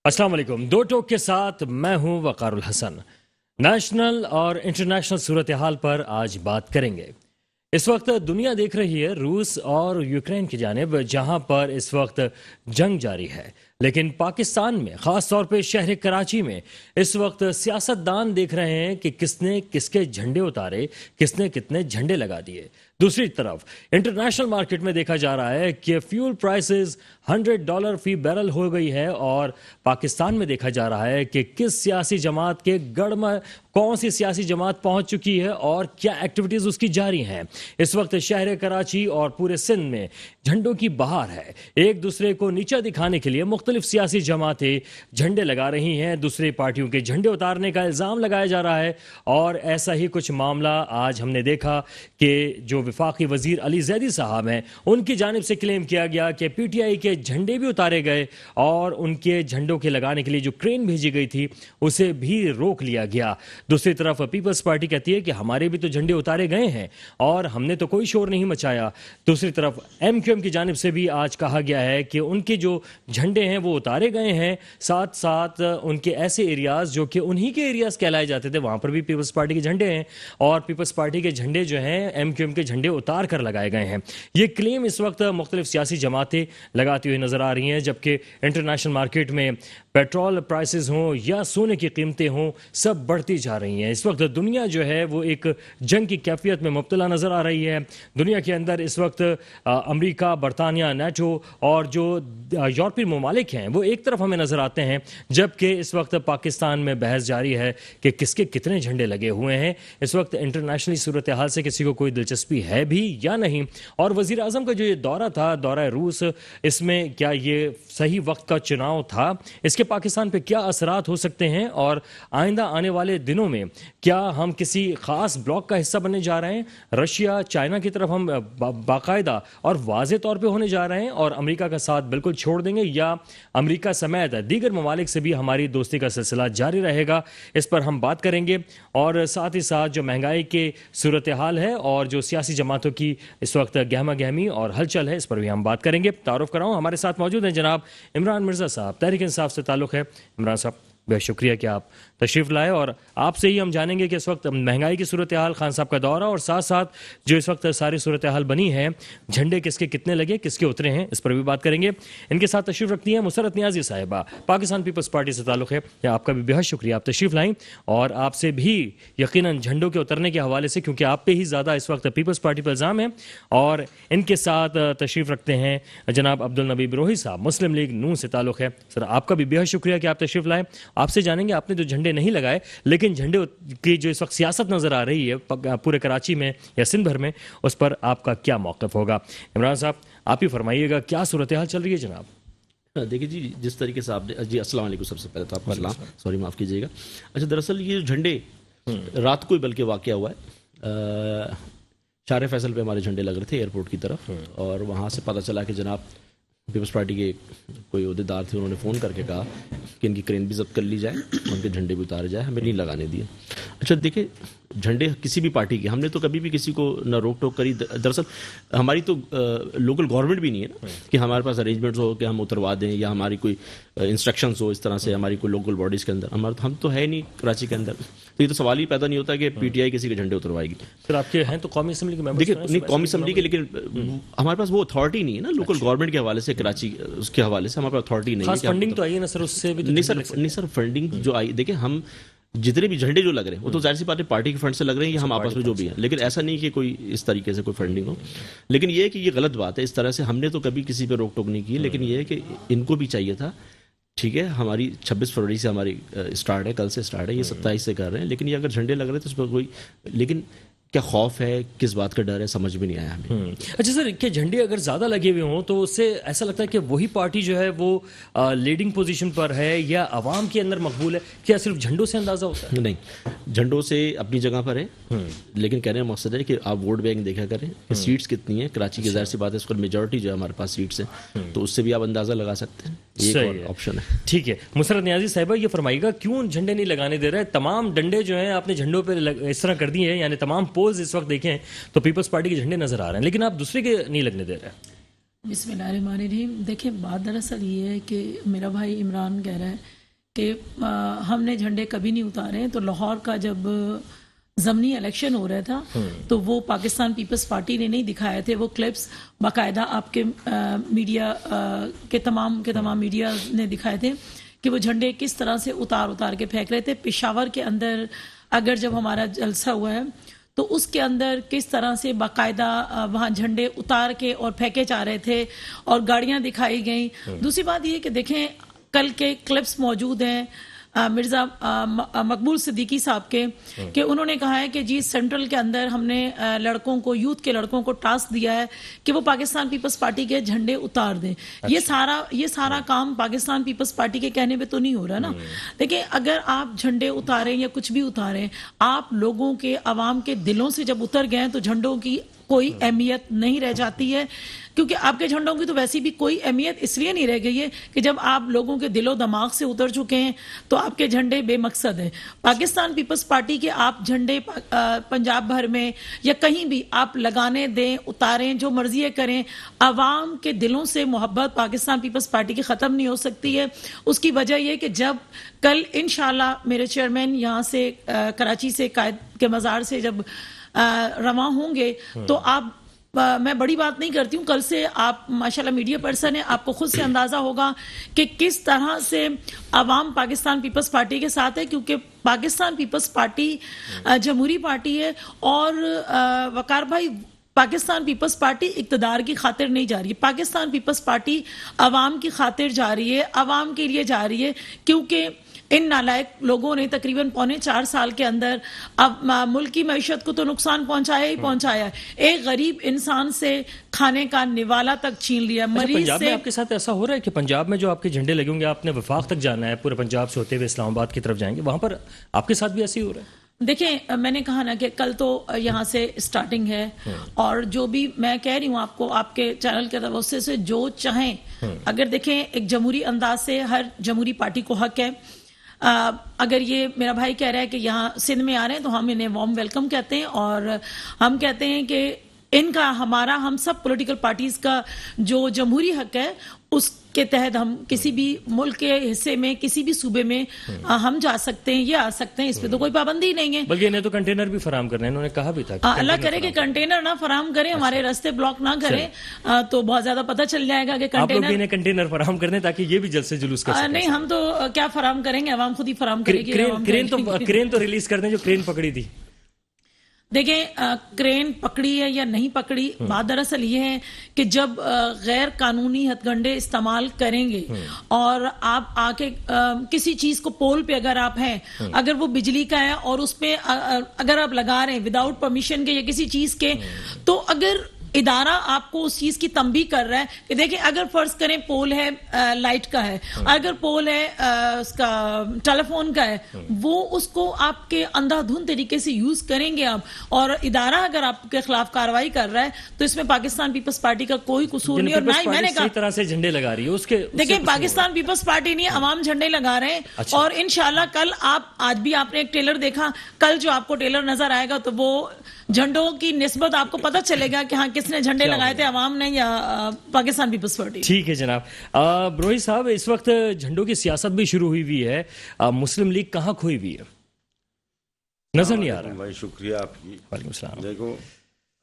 अस्सलाम वालेकुम। दो टोक के साथ मैं हूं वकारुल हसन। नेशनल और इंटरनेशनल सूरत हाल पर आज बात करेंगे। इस वक्त दुनिया देख रही है रूस और यूक्रेन की जानिब, जहां पर इस वक्त जंग जारी है। लेकिन पाकिस्तान में, खास तौर पे शहर कराची में, इस वक्त सियासतदान देख रहे हैं कि किसने किसके झंडे उतारे, किसने कितने झंडे लगा दिए। दूसरी तरफ इंटरनेशनल मार्केट में देखा जा रहा है कि फ्यूल प्राइसेस $100 फी बैरल हो गई है, और पाकिस्तान में देखा जा रहा है कि किस सियासी जमात के गढ़ में कौन सी सियासी जमात पहुंच चुकी है और क्या एक्टिविटीज उसकी जारी हैं। इस वक्त शहर कराची और पूरे सिंध में झंडों की बहार है। एक दूसरे को नीचा दिखाने के लिए मुख्तलिफ सियासी जमातें झंडे लगा रही हैं, दूसरी पार्टियों के झंडे उतारने का इल्ज़ाम लगाया जा रहा है। और ऐसा ही कुछ मामला आज हमने देखा कि जो वफाकी वजीर अली जैदी साहब हैं, उनकी जानिब से क्लेम किया गया कि PTI के झंडे भी उतारे गए और उनके झंडों के लगाने के लिए जो क्रेन भेजी गई थी उसे भी रोक लिया गया। दूसरी तरफ पीपल्स पार्टी कहती है कि हमारे भी तो झंडे उतारे गए हैं और हमने तो कोई शोर नहीं मचाया। दूसरी तरफ MQM की जानिब से भी आज कहा गया है कि उनके जो झंडे हैं वो उतारे गए हैं, साथ साथ उनके ऐसे एरियाज जो कि उन्हीं के एरियाज कहलाए जाते थे वहां पर भी पीपल्स पार्टी के झंडे हैं, और पीपल्स पार्टी के झंडे जो हैं MQM के झंडे उतार कर लगाए गए हैं। ये क्लेम इस वक्त मुख्तलिफ सियासी जमातें लगाती हुई नजर आ रही हैं, जबकि इंटरनेशनल मार्केट में पेट्रोल प्राइसेस हों या सोने की कीमतें हों, सब बढ़ती जा रही हैं। इस वक्त दुनिया जो है वो एक जंग की कैफियत में मुब्तला नजर आ रही है। दुनिया के अंदर इस वक्त अमेरिका, बरतानिया, नेटो और जो यूरोपीय ममालिक हैं वो एक तरफ हमें नजर आते हैं, जबकि इस वक्त पाकिस्तान में बहस जारी है कि किसके कितने झंडे लगे हुए हैं। इस वक्त इंटरनेशनली सूरत हाल से किसी को कोई दिलचस्पी है भी या नहीं। और वजीर आजम का जो ये दौरा था, दौरा रूस, इसमें क्या ये सही वक्त का चुनाव था? इसके पाकिस्तान पे क्या असरात हो सकते हैं, और आइंदा आने वाले दिनों में क्या हम किसी खास ब्लॉक का हिस्सा बनने जा रहे हैं? रशिया, चाइना की तरफ हम बाकायदा और वाज़े तौर पे होने जा रहे हैं और अमेरिका का साथ बिल्कुल छोड़ देंगे, या अमेरिका समेत दीगर ममालिक से भी हमारी दोस्ती का सिलसिला जारी रहेगा? इस पर हम बात करेंगे। और साथ ही साथ जो महंगाई के सूरत हाल है और जो सियासी जमातों की इस वक्त गहमा गहमी और हलचल है, इस पर भी हम बात करेंगे। तारुफ कराऊं, हमारे साथ मौजूद हैं जनाब इमरान मिर्ज़ा साहब, तहरीक इंसाफ से ताल्लुक़ है। इमरान साहब, बहुत शुक्रिया कि आप तशरीफ़ लाए, और आपसे ही हम जानेंगे कि इस वक्त महंगाई की सूरत हाल, खान साहब का दौरा, और साथ साथ जो इस वक्त सारी सूरत हाल बनी है, झंडे किसके कितने लगे, किसके उतरे हैं, इस पर भी बात करेंगे। इनके साथ तशरीफ़ रखती हैं मुसरत नियाज़ी साहिबा, पाकिस्तान पीपल्स पार्टी से ताल्लुक़ है। या आपका भी बेहद शुक्रिया, आप तशरीफ़ लाई, और आपसे भी यकीनन झंडों के उतरने के हवाले से, क्योंकि आप पे ही ज़्यादा इस वक्त पीपल्स पार्टी पर इल्ज़ाम है। और इनके साथ तशरीफ़ रखते हैं जनाब अब्दुल नबी बिरोही साहब, मुस्लिम लीग नून से ताल्लुक़ है। सर, आपका भी बेहद शुक्रिया कि आप तशरीफ़ लाए। आपसे जानेंगे, आपने जो झंडे नहीं लगाए लेकिन झंडे की जो इस वक्त सियासत नजर आ रही है पूरे कराची में या सिंध भर में, उस पर आपका क्या मौक़िफ़ होगा? इमरान साहब, आप ही फरमाइएगा, क्या सूरत हाल चल रही है जनाब? देखिए जी, जिस तरीके से आपने जी, अस्सलाम वालेकुम, सबसे पहले तो आपका सलाम, सॉरी माफ़ कीजिएगा। अच्छा, दरअसल ये झंडे रात को ही बल्कि वाक़या हुआ है। शार फैसल पे हमारे झंडे लग रहे थे एयरपोर्ट की तरफ, और वहाँ से पता चला कि जनाब पीपल्स पार्टी के कोई अहदेदार थे, उन्होंने फ़ोन करके कहा कि इनकी क्रेन भी जब्त कर ली जाए, उनके झंडे भी उतारे जाए, हमें नहीं लगाने दिए। अच्छा देखिए, झंडे किसी भी पार्टी के, हमने तो कभी भी किसी को न रोक टोक करी। दरअसल हमारी तो लोकल गवर्नमेंट भी नहीं है ना कि हमारे पास अरेंजमेंट्स हो कि हम उतरवा दें, या हमारी कोई इंस्ट्रक्शंस हो इस तरह से हमारी कोई लोकल बॉडीज़ के अंदर। हम तो है नहीं कराची के अंदर, तो ये तो सवाल ही पैदा नहीं होता कि PTI किसी के झंडे उतरवाएगी। फिर आपके हैं तो कौमी असम्बली के मेंबर्स, देखिए नहीं कौमी असम्बली के, लेकिन हमारे पास वो अथॉरिटी नहीं है ना लोकल गवर्नमेंट के हवाले से, कराची उसके हवाले से हमारे पास अथॉरिटी नहीं है। फंडिंग तो आई है ना सर, उससे भी नहीं सर, फंडिंग जो आई, देखिए हम जितने भी झंडे जो लग रहे हैं वो तो जाहिर सी बात है पार्टी के फंड से लग रहे हैं, या हम आपस में जो भी हैं, लेकिन ऐसा नहीं कि कोई इस तरीके से कोई फंडिंग हो। लेकिन ये है कि ये गलत बात है, इस तरह से हमने तो कभी किसी पे रोक टोक नहीं की, लेकिन ये है कि इनको भी चाहिए था। ठीक है, हमारी 26 फरवरी से हमारी स्टार्ट है, कल से स्टार्ट है, ये 27 से कर रहे हैं, लेकिन ये अगर झंडे लग रहे हैं तो उस पर कोई, लेकिन क्या खौफ है, किस बात का डर है, समझ में नहीं आया हमें। अच्छा सर, क्या झंडे अगर ज़्यादा लगे हुए हों तो उससे ऐसा लगता है कि वही पार्टी जो है वो लीडिंग पोजीशन पर है या आवाम के अंदर मकबूल है? क्या सिर्फ झंडों से अंदाज़ा होता है? नहीं, झंडों से अपनी जगह पर है, लेकिन कहने का मकसद है कि आप वोट बैंक देखा करें कि सीट्स कितनी है कराची की। जाहिर सी बात है, इस पर मेजॉरिटी जो है हमारे पास सीट्स है, तो उससे भी आप अंदाज़ा लगा सकते हैं। ये ऑप्शन है। ठीक है, मुसरत नियाज़ी साहिबा, ये फरमाइएगा, क्यों झंडे नहीं लगाने दे रहे? तमाम डंडे जो हैं आपने झंडों पर इस तरह कर दिए हैं, यानी तमाम पोल्स इस वक्त देखें तो पीपल्स पार्टी के झंडे नजर आ रहे हैं, लेकिन आप दूसरे के नहीं लगने दे रहे हैं। बिस्मिल्लाहिर्रहमानिर्रहीम। देखिए, बात दरअसल ये है कि मेरा भाई इमरान कह रहा है کہ ہم نے جھنڈے کبھی نہیں اتارے. تو لاہور کا جب ضمنی الیکشن ہو رہا تھا تو وہ پاکستان پیپلز پارٹی نے نہیں دکھائے تھے وہ کلپس, باقاعدہ آپ کے میڈیا کے تمام میڈیا نے دکھائے تھے کہ وہ جھنڈے کس طرح سے اتار کے پھینک رہے تھے. پشاور کے اندر اگر جب ہمارا جلسہ ہوا ہے تو اس کے اندر کس طرح سے باقاعدہ وہاں جھنڈے اتار کے اور پھینکے جا رہے تھے اور گاڑیاں دکھائی گئیں. دوسری بات یہ کہ دیکھیں کل کے کلپس موجود ہیں مرزا مقبول صدیقی صاحب کے, کہ انہوں نے کہا ہے کہ جی سینٹرل کے اندر ہم نے لڑکوں کو, یوتھ کے لڑکوں کو ٹاسک دیا ہے کہ وہ پاکستان پیپلز پارٹی کے جھنڈے اتار دیں. یہ سارا کام پاکستان پیپلز پارٹی کے کہنے پہ تو نہیں ہو رہا نا. دیکھیں اگر آپ جھنڈے اتاریں یا کچھ بھی اتاریں, آپ لوگوں کے, عوام کے دلوں سے جب اتر گئے تو جھنڈوں کی کوئی اہمیت نہیں رہ جاتی ہے, کیونکہ آپ کے جھنڈوں کی تو ویسی بھی کوئی اہمیت اس لیے نہیں رہ گئی ہے کہ جب آپ لوگوں کے دل و دماغ سے اتر چکے ہیں تو آپ کے جھنڈے بے مقصد ہیں. پاکستان پیپلز پارٹی کے آپ جھنڈے پنجاب بھر میں یا کہیں بھی آپ لگانے دیں, اتاریں, جو مرضی کریں, عوام کے دلوں سے محبت پاکستان پیپلز پارٹی کی ختم نہیں ہو سکتی ہے. اس کی وجہ یہ کہ جب کل انشاءاللہ میرے چیئرمین یہاں سے کراچی سے قائد کے مزار سے جب رواں ہوں گے تو آپ, میں بڑی بات نہیں کرتی ہوں, کل سے آپ ماشاءاللہ میڈیا پرسن ہیں, آپ کو خود سے اندازہ ہوگا کہ کس طرح سے عوام پاکستان پیپلز پارٹی کے ساتھ ہے, کیونکہ پاکستان پیپلز پارٹی جمہوری پارٹی ہے. اور وقار بھائی, پاکستان پیپلز پارٹی اقتدار کی خاطر نہیں جا رہی ہے, پاکستان پیپلز پارٹی عوام کی خاطر جا رہی ہے, عوام کے لیے جا رہی ہے. کیونکہ ان نالائق لوگوں نے تقریباً 4.25 سال کے اندر اب ملک کی معیشت کو تو نقصان پہنچایا ہے, ایک غریب انسان سے کھانے کا نوالا تک چھین لیا. مریض پنجاب میں سے آپ کے ساتھ ایسا ہو رہا ہے کہ پنجاب میں جو آپ کے جھنڈے لگے ہوں گے, آپ نے وفاق تک جانا ہے, پورے پنجاب سے ہوتے ہوئے اسلام آباد کی طرف جائیں گے, وہاں پر آپ کے ساتھ بھی ایسے ہی ہو رہا ہے؟ دیکھیں میں نے کہا نا کہ کل تو یہاں سے سٹارٹنگ ہے, اور جو بھی میں کہہ رہی ہوں آپ کو, آپ کے چینل کے توسط سے جو چاہیں, اگر دیکھیں ایک جمہوری انداز سے ہر جمہوری پارٹی کو حق ہے. اگر یہ میرا بھائی کہہ رہا ہے کہ یہاں سندھ میں آ رہے ہیں تو ہم انہیں وارم ویلکم کہتے ہیں, اور ہم کہتے ہیں کہ ان کا, ہمارا, ہم سب پولیٹیکل پارٹیز کا جو جمہوری حق ہے اس کے تحت ہم کسی بھی ملک کے حصے میں, کسی بھی صوبے میں ہم جا سکتے ہیں, یہ آ سکتے ہیں, اس پہ تو کوئی پابندی نہیں ہے. بلکہ انہیں تو کنٹینر بھی فراہم کرنا ہے, انہوں نے کہا بھی تھا اللہ کرے کہ کنٹینر نہ فراہم کریں, ہمارے راستے بلاک نہ کریں, تو بہت زیادہ پتہ چل جائے گا کہ آپ لوگ بھی انہیں کنٹینر فراہم کر دیں تاکہ یہ بھی جلد سے جلوس کر سکیں. نہیں, ہم تو کیا فراہم کریں گے, عوام خود ہی فراہم کرے گی. کرین تو ریلیز کر دیں جو کرین پکڑی تھی. دیکھیں کرین پکڑی ہے یا نہیں پکڑی, بات دراصل یہ ہے کہ جب غیر قانونی ہتھ کنڈے استعمال کریں گے اور آپ آ کے کسی چیز کو پول پہ اگر آپ ہیں, اگر وہ بجلی کا ہے اور اس پہ اگر آپ لگا رہے ہیں وداؤٹ پرمیشن کے یا کسی چیز کے, تو اگر ادارہ آپ کو اس چیز کی تنبیہ کر رہا ہے کہ دیکھیں اگر فرض کریں پول ہے لائٹ کا ہے, اگر پول ہے اس کا ٹیلی فون کا ہے, وہ اس کو آپ کے اندھا دھند طریقے سے یوز کریں گے آپ, اور ادارہ اگر آپ کے خلاف کارروائی کر رہا ہے تو اس میں پاکستان پیپلز پارٹی کا کوئی قصور نہیں. اور نہ ہی میں نے کہا طرح سے جھنڈے لگا رہی ہے اس کے, دیکھیں پاکستان پیپلز پارٹی نہیں, عوام جھنڈے لگا رہے ہیں. اور انشاءاللہ کل آپ, آج بھی آپ نے ایک ٹیلر دیکھا, کل جو آپ کو ٹیلر نظر آئے گا تو وہ جھنڈوں کی نسبت آپ کو پتہ چلے گا کہ ہاں کس نے جھنڈے لگائے تھے, عوام نے یا پاکستان پیپلز پارٹی. ٹھیک ہے جناب. بروہی صاحب, اس وقت جھنڈوں کی سیاست بھی شروع ہوئی ہے, مسلم لیگ کہاں کھوئی ہوئی ہے, نظر نہیں آ رہا. بھائی شکریہ آپ کی. وعلیکم السلام. دیکھو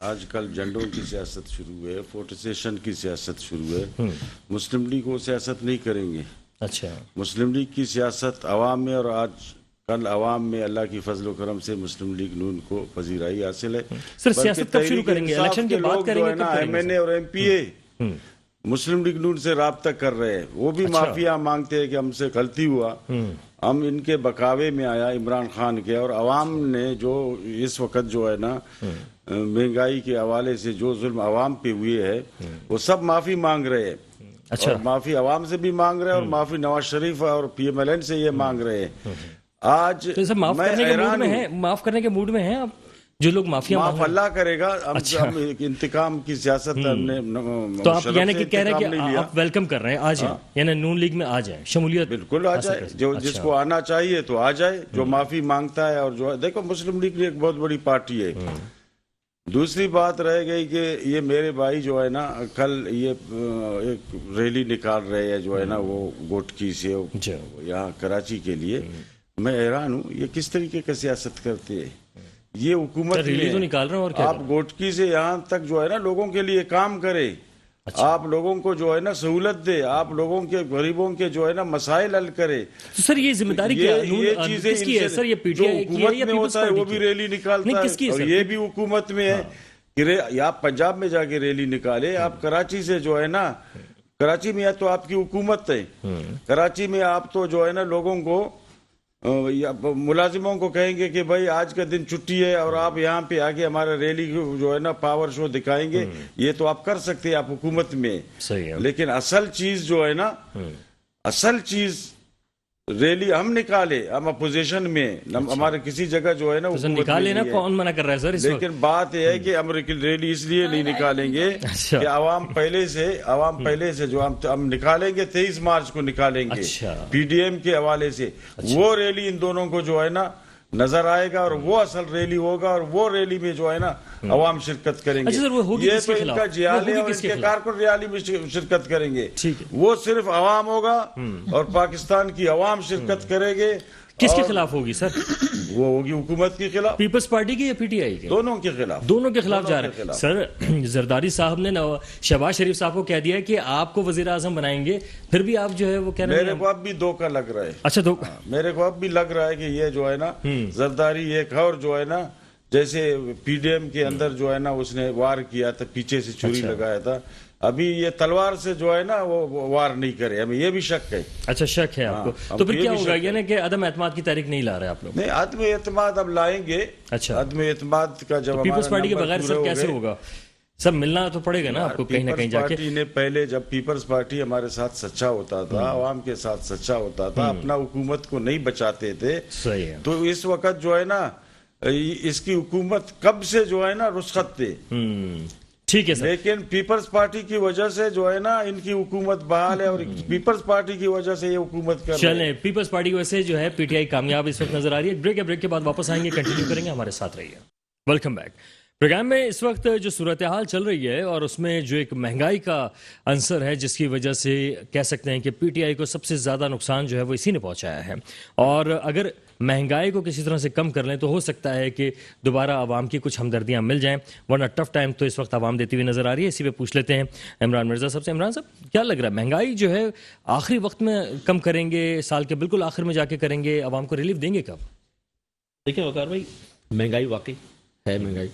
آج کل جھنڈوں کی سیاست شروع ہے, فوٹوسیشن کی سیاست شروع ہے. مسلم لیگ وہ سیاست نہیں کریں گے. اچھا, مسلم لیگ کی سیاست عوام میں, اور آج کل عوام میں اللہ کی فضل و کرم سے مسلم لیگ نون کو پذیرائی حاصل ہے. سر سیاست کب شروع کریں گے, الیکشن کے بعد کریں گے, کب کریں ایم این اے اور ایم پی اے مسلم لیگ نون سے رابطہ کر رہے ہیں, وہ بھی معافیا مانگتے ہیں کہ ہم سے غلطی ہوا, ہم ان کے بکاوے میں آیا عمران خان کے, اور عوام نے جو اس وقت جو ہے نا مہنگائی کے حوالے سے جو ظلم عوام پہ ہوئے ہے وہ سب معافی مانگ رہے ہیں. اچھا, اور معافی عوام سے بھی مانگ رہے ہیں, اور معافی نواز شریف اور پی ایم ایل این سے یہ مانگ رہے ہیں. آج معاف کرنے کے موڈ میں ہیں, معاف کرنے کے موڈ میں ہیں آپ, جو لوگ معافیا معاف اللہ کرے گا. ہم انتقام کی سیاست ہم نے, تو آپ یعنی کہ کہہ رہے ہیں کہ آپ ویلکم کر رہے ہیں, آ جائیں, یعنی نون لیگ میں آ جائیں, شمولیت بالکل آ جائے, جو جس کو آنا چاہیے تو آ جائے, جو معافی مانگتا ہے. اور جو دیکھو مسلم لیگ ایک بہت بڑی پارٹی ہے, दूसरी बात रह गई कि ये मेरे भाई जो है ना कल ये एक रैली निकाल रहे हैं जो है ना वो गोटकी से यहाँ कराची के लिए। मैं हैरान हूँ ये किस तरीके का सियासत करते हैं। ये हुकूमत रैली तो निकाल रहे हैं और क्या आप गोटकी से यहाँ तक जो है ना लोगों के लिए काम करे। आप लोगों को जो है ना सहूलत दे, आप लोगों के गरीबों के जो है ना मसाइल हल करे। तो सर ये जिम्मेदारी क्या चीजें किसकी है सर? ये पीटीआई की है या में होता है वो भी रैली निकालता है और ये भी हुकूमत में है कि आप पंजाब में जाके रैली निकाले। आप कराची से जो है ना, कराची में तो आपकी हुकूमत है, कराची में आप तो जो है ना लोगों को मुलाजिमों को कहेंगे कि भाई आज का दिन छुट्टी है और आप यहाँ पे आके हमारा रैली जो है ना पावर शो दिखाएंगे। ये तो आप कर सकते हैं, आप हुकूमत में। सही है। लेकिन असल चीज जो है ना, असल चीज रैली हम निकाले, हम अपोजिशन में, हमारे किसी जगह जो है ना तो निकाले ना, कौन मना कर रहा है सर इस वक्त? लेकिन बात यह है कि हम रैली इसलिए नहीं निकालेंगे कि आवाम पहले से जो हम निकालेंगे 23 मार्च को निकालेंगे पीडीएम के हवाले से। वो रैली इन दोनों को जो है ना नजर आएगा और वो असल रैली होगा और वो रैली में जो है ना अवाम शिरकत करेंगे। अच्छा सर, वो होगी ये तो इनका जियाल है और इनके कारकुन रैली में शिरकत करेंगे। वो सिर्फ अवाम होगा और पाकिस्तान की अवाम शिरकत करेंगे। किसके खिलाफ होगी सर? वो होगी हुकूमत के खिलाफ, पीपल्स पार्टी की या पीटीआई के? दोनों के खिलाफ। दोनों के खिलाफ जा रहे हैं सर। जरदारी साहब ने शहबाज शरीफ साहब को कह दिया है कि आपको वजीर आजम बनाएंगे, फिर भी आप जो है वो कह रहे हैं। मेरे को अब भी धोखा लग रहा है। अच्छा, तो मेरे को अब भी लग रहा है कि ये जो है ना जरदारी एक और जो है ना जैसे पीडीएम के अंदर जो है ना उसने वार किया था, पीछे से छुरी लगाया था, अभी ये तलवार से जो है ना वो वार नहीं करे। हमें ये भी शक है। अच्छा, शक है आपको? तो फिर क्या होगा? यानी कि अदम एतमाद की तारीख नहीं ला रहे आप लोग? नहीं, अदम एतमाद अब लाएंगे। अच्छा, अदम एतमाद का जब पीपल्स पार्टी के बगैर सर कैसे होगा? सब मिलना तो पड़ेगा ना आपको कहीं ना कहीं जाके। पार्टी ने पहले जब पीपल्स पार्टी हमारे साथ सच्चा होता था, आवाम के साथ सच्चा होता था, अपना हुकूमत को नहीं बचाते थे। सही है। तो इस वक्त जो है ना इसकी हुकूमत कब से जो है ना रुस्खत थे। ठीक है सर। लेकिन पीपल्स पार्टी की वजह से जो है ना इनकी हुकूमत बहाल है और पीपल्स पार्टी की वजह से ये हुकूमत कर रहे हैं। चलें, पीपल्स पार्टी की वजह से जो है पीटीआई कामयाब इस वक्त नजर आ रही है। ब्रेक है, ब्रेक के बाद वापस आएंगे, कंटिन्यू करेंगे, हमारे साथ रहिए। Welcome back. प्रोग्राम में इस वक्त जो सूरत हाल चल रही है और उसमें जो एक महंगाई का अंसर है जिसकी वजह से कह सकते हैं कि पीटीआई को सबसे ज़्यादा नुकसान जो है वो इसी ने पहुंचाया है। और अगर महंगाई को किसी तरह से कम कर लें तो हो सकता है कि दोबारा आवाम की कुछ हमदर्दियां मिल जाएं, वरना टफ टाइम तो इस वक्त आवाम देती हुई नजर आ रही है। इसी पे पूछ लेते हैं इमरान मिर्जा साहब से। इमरान साहब, क्या लग रहा है महंगाई जो है आखिरी वक्त में कम करेंगे, साल के बिल्कुल आखिर में जाके करेंगे, आवाम को रिलीफ देंगे कब? देखिए वकार भाई, महंगाई वाकई है महंगाई,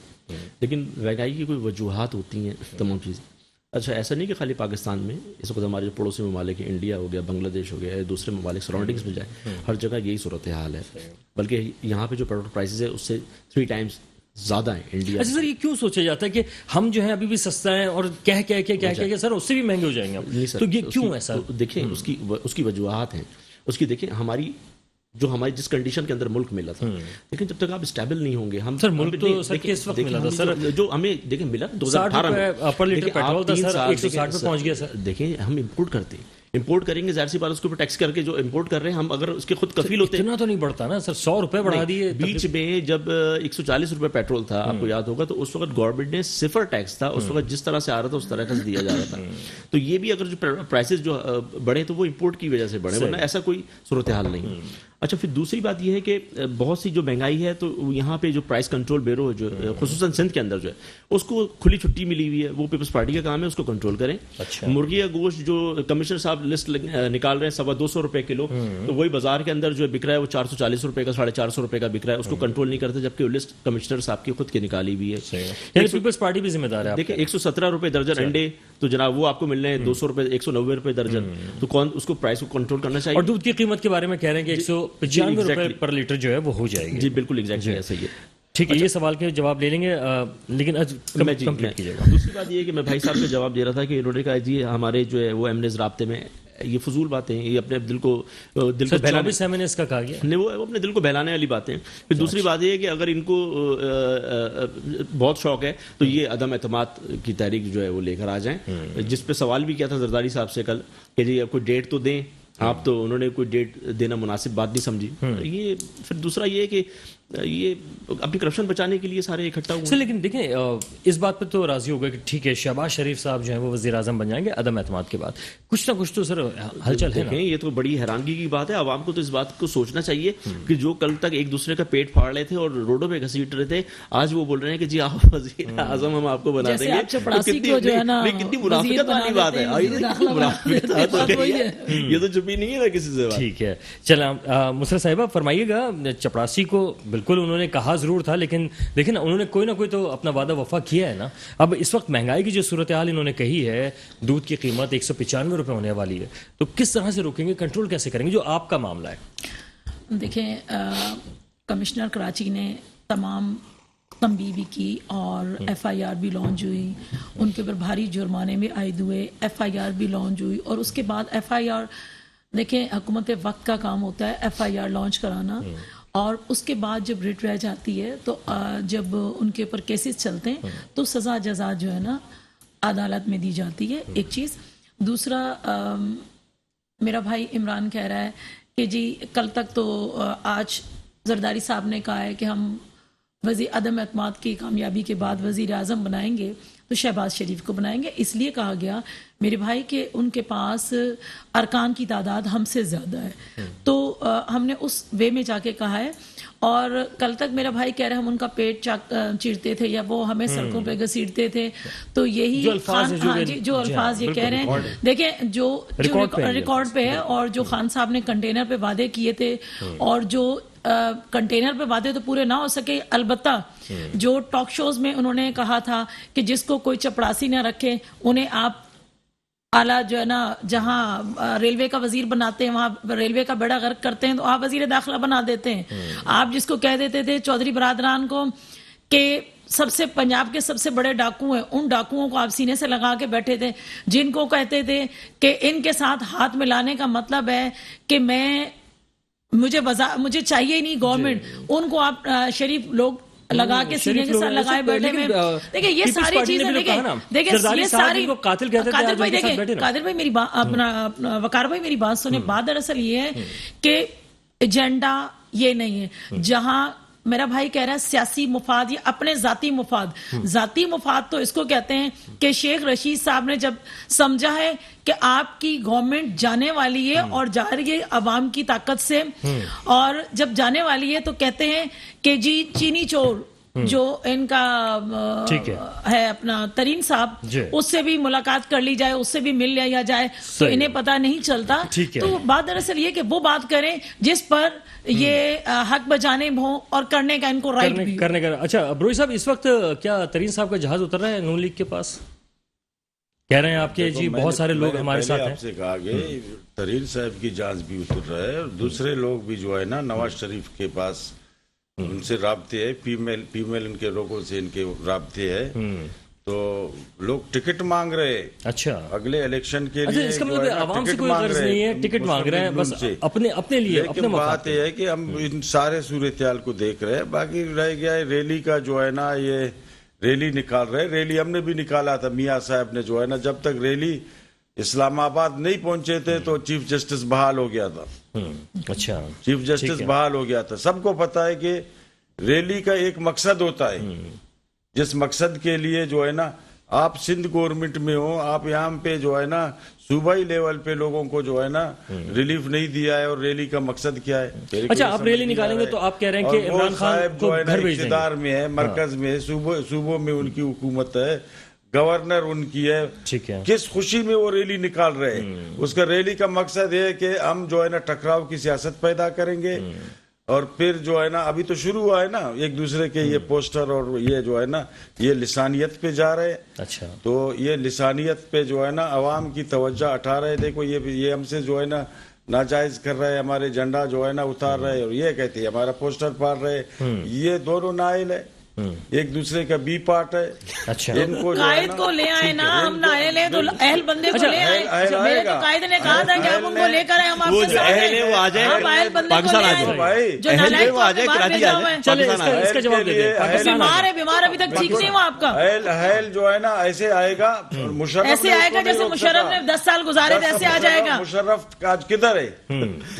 लेकिन महंगाई की कोई वजूहात होती हैं तमाम चीज़ें। अच्छा, ऐसा नहीं कि खाली पाकिस्तान में, इस वक्त हमारे जो पड़ोसी ममालिक हैं, इंडिया हो गया, बांग्लादेश हो गया, दूसरे ममालिक सराउंडिंग्स में जाए, हर जगह यही सूरत हाल है। बल्कि यहाँ पे जो पेट्रोल प्राइसेस है उससे 3 टाइम्स ज़्यादा है इंडिया। अच्छा सर, ये क्यों सोचा जाता है कि हम जो है अभी भी सस्ता है और कह के सर उससे भी महंगे हो जाएंगे हम? नहीं सर, तो ये क्यों ऐसा? तो देखिए उसकी वजूहात हैं। उसकी देखिए हमारी जिस कंडीशन के अंदर मुल्क मिला था, लेकिन जब तक आप स्टेबल नहीं होंगे, हम सर मुल्क तो सर किस वक्त मिला था सर? जो हमें देखिए मिला 2018 में पर लीटर पेट्रोल था सर, 160 पे पहुंच गया सर। देखिए हम इंपोर्ट करते हैं, इंपोर्ट करेंगे, जाहिर सी बात उसके ऊपर टैक्स करके जो इंपोर्ट कर रहे हैं हम, अगर उसके खुद कफील होते हैं। इतना तो नहीं बढ़ता ना सर, 100 रुपए बढ़ा दिए। बीच में जब 140 रुपए पेट्रोल था, आपको याद होगा, तो उस वक्त गवर्नमेंट ने सिफर टैक्स था, उस वक्त जिस तरह से आ रहा था उस तरह का दिया जा रहा था। तो ये भी अगर जो प्राइसेस जो बढ़े तो वो इंपोर्ट की वजह से बढ़े, वरना ऐसा कोई सूरत हाल नहीं। अच्छा, फिर दूसरी बात यह है कि बहुत सी जो महंगाई है तो यहाँ पे जो प्राइस कंट्रोल ब्यूरो है, जो खुसूसन सिंध के अंदर जो है, उसको खुली छुट्टी मिली हुई है, वो पीपल्स पार्टी का काम है, उसको कंट्रोल करें। अच्छा। मुर्गी या गोश्त जो कमिश्नर साहब लिस्ट निकाल रहे हैं 225 रुपए किलो, तो वही बाजार के अंदर जो बिक रहा है वो 440 रुपए का, 450 रुपए का बिक रहा है, उसको कंट्रोल नहीं करते, जबकि वो लिस्ट कमिश्नर साहब की खुद की निकाली हुई है। पीपल्स पार्टी भी जिम्मेदार है। देखिए 117 रुपए दर्जन अंडे तो जनाब वो आपको मिल रहे हैं 200 रुपए, 190 रुपए दर्जन, तो कौन उसको प्राइस को कंट्रोल करना चाहिए। और दूध की कीमत के बारे में कह रहे हैं कि 195 रुपए पर लीटर जो है वो हो जाएगी। जी बिल्कुल एग्जैक्टली ऐसा ही है। ठीक है, ये सवाल के जवाब ले लेंगे, लेकिन कंप्लीट कीजिएगा। दूसरी बात ये है कि मैं भाई साहब को जवाब दे रहा था कि इन्होंने कहा जी हमारे जो है वो एमनेस राब्ते में, ये फजूल बातें, ये अपने दिल को बहलाने, 24 एमएनएस का कहा गया नहीं, वो अपने दिल को बहलाने वाली बातें। फिर दूसरी बात ये है कि अगर इनको बहुत शौक है तो ये अदम एतमाद की तहरीक जो है वो लेकर आ जाएं, जिस पे सवाल भी किया था जरदारी साहब से कल कि जी कोई डेट तो दें आप, तो उन्होंने कोई डेट देना मुनासिब बात नहीं समझी। ये फिर दूसरा ये है कि یہ اپنی کرپشن بچانے کے لیے سارے اکٹھا ہوئے سر لیکن دیکھیں اس بات پہ تو راضی ہو گئے کہ ٹھیک ہے شہباز شریف صاحب جو ہیں وہ وزیر اعظم بن جائیں گے عدم اعتماد کے بعد، کچھ نہ کچھ تو سر ہلچل ہے نا. دیکھیں یہ تو بڑی حیرانگی کی بات ہے. عوام کو تو اس بات کو سوچنا چاہیے کہ جو کل تک ایک دوسرے کا پیٹ پھاڑ رہے تھے اور روڈوں پہ گھسیٹ رہے تھے، آج وہ بول رہے ہیں کہ جی آپ وزیر اعظم ہم آپ کو بنا دیں گے. کتنی منافقت والی بات ہے. یہ تو چھپی نہیں ہے کسی سے. ٹھیک ہے چلیں مسرت صاحبہ فرمائیے گا، چپڑاسی کو بالکل انہوں نے کہا ضرور تھا لیکن دیکھیں نا انہوں نے کوئی نہ کوئی تو اپنا وعدہ وفا کیا ہے نا. اب اس وقت مہنگائی کی جو صورتحال انہوں نے کہی ہے، دودھ کی قیمت 195 روپے ہونے والی ہے، تو کس طرح سے روکیں گے، کنٹرول کیسے کریں گے جو آپ کا معاملہ ہے؟ دیکھیں کمشنر کراچی نے تمام تنبیہ بھی کی اور ایف آئی آر بھی لانچ ہوئی، ان کے اوپر بھاری جرمانے میں عائد ہوئے، ایف آئی آر بھی لانچ ہوئی اور اس کے بعد ایف آئی آر، دیکھیں حکومت وقت کا کام ہوتا ہے ایف آئی آر لانچ کرانا، اور اس کے بعد جب ریٹ رہ جاتی ہے تو جب ان کے اوپر کیسز چلتے ہیں تو سزا جزا جو ہے نا عدالت میں دی جاتی ہے. ایک چیز. دوسرا میرا بھائی عمران کہہ رہا ہے کہ جی کل تک تو آج زرداری صاحب نے کہا ہے کہ ہم وزیر عدم اعتماد کی کامیابی کے بعد وزیر اعظم بنائیں گے تو شہباز شریف کو بنائیں گے. اس لیے کہا گیا میرے بھائی کہ ان کے پاس ارکان کی تعداد ہم سے زیادہ ہے، تو ہم نے اس وے میں جا کے کہا ہے. اور کل تک میرا بھائی کہہ رہا ہے ہم ان کا پیٹ چیرتے تھے یا وہ ہمیں سڑکوں پہ گھسیٹتے تھے، تو یہی جو الفاظ یہ کہہ رہے ہیں، دیکھیں جو ریکارڈ پہ ہے، اور جو خان صاحب نے کنٹینر پہ وعدے کیے تھے، اور جو کنٹینر پہ وعدے تو پورے نہ ہو سکے، البتہ جو ٹاک شوز میں انہوں نے کہا تھا کہ جس کو کوئی چپڑاسی نہ رکھے انہیں آپ اعلیٰ جو ہے نا جہاں ریلوے کا وزیر بناتے ہیں وہاں ریلوے کا بیڑا غرق کرتے ہیں تو آپ وزیر داخلہ بنا دیتے ہیں. آپ جس کو کہہ دیتے تھے چودھری برادران کو کہ سب سے پنجاب کے سب سے بڑے ڈاکو ہیں، ان ڈاکوؤں کو آپ سینے سے لگا کے بیٹھے تھے، جن کو کہتے تھے کہ ان کے ساتھ ہاتھ ملانے کا مطلب ہے کہ مجھے چاہیے ہی نہیں گورنمنٹ، ان کو آپ شریف لوگ لگا کے سینے کے ساتھ لگائے بیٹھے میں. دیکھیں یہ ساری چیزیں دیکھیں یہ ساری قادر بھائی میری بات اپنا وقار بھائی میری بات سنیں. بات دراصل یہ ہے کہ ایجنڈا یہ نہیں ہے. جہاں میرا بھائی کہہ رہا ہے سیاسی مفاد یا اپنے ذاتی مفاد تو اس کو کہتے ہیں کہ شیخ رشید صاحب نے جب سمجھا ہے کہ آپ کی گورنمنٹ جانے والی ہے اور جا رہی ہے عوام کی طاقت سے، اور جب جانے والی ہے تو کہتے ہیں کہ جی چینی چور جو ان کا ہے اپنا ترین صاحب، اس سے بھی ملاقات کر لی جائے، اس سے بھی مل لیا جائے، تو انہیں پتہ نہیں چلتا. تو بات دراصل یہ کہ وہ بات کریں جس پر یہ حق بجانب ہوں اور کرنے کا ان کو رائٹ بھی کرنے کا. اچھا بروئی صاحب اس وقت کیا ترین صاحب کا جہاز اتر رہا ہے نون لیگ کے پاس؟ کہہ رہے ہیں آپ کے جی بہت سارے لوگ ہمارے ساتھ ہیں. آپ سے کہا کہ ترین صاحب کی جہاز بھی اتر رہا ہے اور دوسرے لوگ بھی جو ہے نا نواز شریف کے پاس ان سے رابطے ہے، فیمیل ان کے لوگوں سے ان کے رابطے ہے، تو لوگ ٹکٹ مانگ رہے ہیں. اچھا اگلے الیکشن کے لیے اس کا مطلب عوام سے کوئی غرض نہیں ہے، ٹکٹ مانگ رہے ہیں بس اپنے لیے. لیکن بات یہ ہے کہ ہم ان سارے صورتحال کو دیکھ رہے ہیں. باقی رہ گیا ہے ریلی کا جو ہے نا، یہ ریلی نکال رہے. ریلی ہم نے بھی نکالا تھا، میاں صاحب نے جو ہے نا، جب تک ریلی اسلام آباد نہیں پہنچے تھے تو چیف جسٹس بحال ہو گیا تھا. اچھا چیف جسٹس بحال ہو گیا تھا. سب کو پتا ہے کہ ریلی کا ایک مقصد ہوتا ہے، جس مقصد کے لیے جو ہے نا آپ سندھ گورنمنٹ میں ہو، آپ یہاں پہ جو ہے نا صوبائی لیول پہ لوگوں کو جو ہے نا ریلیف نہیں دیا ہے. اور ریلی کا مقصد کیا ہے؟ اچھا آپ ریلی نکالیں گے تو آپ کہہ رہے ہیں کہ عمران خان کو گھر بھیج دیں گے. اقتدار میں ہے، مرکز میں ہے، صوبوں میں ان کی حکومت ہے، گورنر ان کی ہے. کس خوشی میں وہ ریلی نکال رہے ہیں؟ اس کا ریلی کا مقصد ہے کہ ہم جو ہے نا ٹکراؤ کی سیاست پیدا کریں گے، اور پھر جو ہے نا ابھی تو شروع ہوا ہے نا ایک دوسرے کے یہ پوسٹر اور یہ جو ہے نا یہ لسانیت پہ جا رہے ہیں. اچھا تو یہ لسانیت پہ جو ہے نا عوام کی توجہ ہٹا رہے. دیکھو یہ ہم سے جو ہے نا ناجائز کر رہے ہیں، ہمارے جھنڈا جو ہے نا اتار رہے ہیں، اور یہ کہتے ہیں ہمارا پوسٹر پاڑ رہے ہیں. یہ دونوں نائل ہے. एक दूसरे का बी पार्ट है। अच्छा। इनको जो है कायद ना, को ले आए ना, हम ना आए ले तो अहल बंदे को ले आए। अहल मेरे आएगा। तो कायद ने कहा था कि हम उनको लेकर आए, हम वो आपके जो साथ अहल है वो आ जाए, हम अहल बंदे को पाकिस्तान ले आ आए। जाए भाई जो अहल है नालायक वो को आ आपके जाए, बाहर कराची भेजा आ हुआ जाए। है। चले पाकिस्तान इसका अहल जवाब के दे लिए दे पाकिस्तान आ बीमार जाए। है, बीमार अभी तक ठीक नहीं हुआ आपका। अहल जो है ना ऐसे आएगा, मुशर्रफ ऐसे ने उसको आएगा नहीं जैसे रोक मुशर्रफ सका। ने 10 साल गुजारे थे, ऐसे आ जाएगा। मुशर्रफ आज किधर है?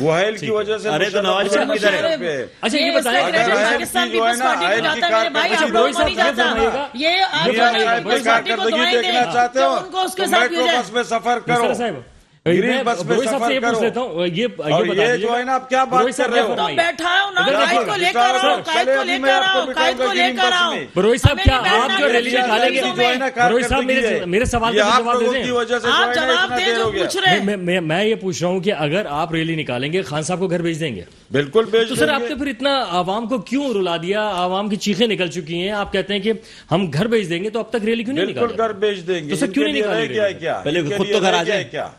वो अहल की वजह से अरे तो मुशर्रफ नवाज शरीफ किधर है? पे है। अच्छा, ये इसका बताइए, क्रेडिट अगर अहल पाकिस्तान की जो है पीपल्स ना, पार्टी को अहल की जाता है मेरे भाई, कारकर्दगी आप लोगों को नहीं ये जाता। फरमाइएगा। ये आप ग्रीन लोग साहब पीपल्स की पार्टी को कारकर्दगी दुआएं देखना दें, चाहते तो हो उनको उसके तो साथ मेट्रो भेजें। बस में सफर करो। मिस्टर साहब, ग्रीन मैं बस में रोहित साहब से सफर ये पूछ करो। लेता हूँ, ये और बता ये दीजिए। जो है ना, आप क्या बात रोहित साहब, कर रहे ये हो? तो फरमाइए। बैठा हो ना, इधर कायद को देखो, लेकर सर, आओ, कायद चले को अभी मैं लेकर आपको आओ, कायद को बिठाऊंगा ग्रीन लेकर बस आओ। में। रोहित साहब, हमें क्या नहीं बैठना आप जो किसी रैली चीज़ निकालेंगे, में। जो है ना, रोहित साहब, कारकर्दगी है। मेरे सवाल ये का आप जवाब दे लोगों दें। की वजह से जो आप है ना जवाब इतना दें देर जो हो गया। पूछ रहे हैं। मैं ये पूछ रहा हूँ कि अगर आप रैली निकालेंगे, खान साहब को घर भेज देंगे? बिल्कुल भेज तो सर, देंगे। आपने फिर इतना आवाम को क्यों रुला दिया? आवाम की चीखें निकल चुकी हैं, आप कहते हैं कि हम घर भेज देंगे, तो अब तक रैली क्यों नहीं बिल्कुल निकाली? घर भेज देंगे। तो सर, क्यों नहीं इनके लिए निकाली रह गया है रैली? क्या? पहले इनके खुद लिए तो घर रह आ गया है जाए। क्या?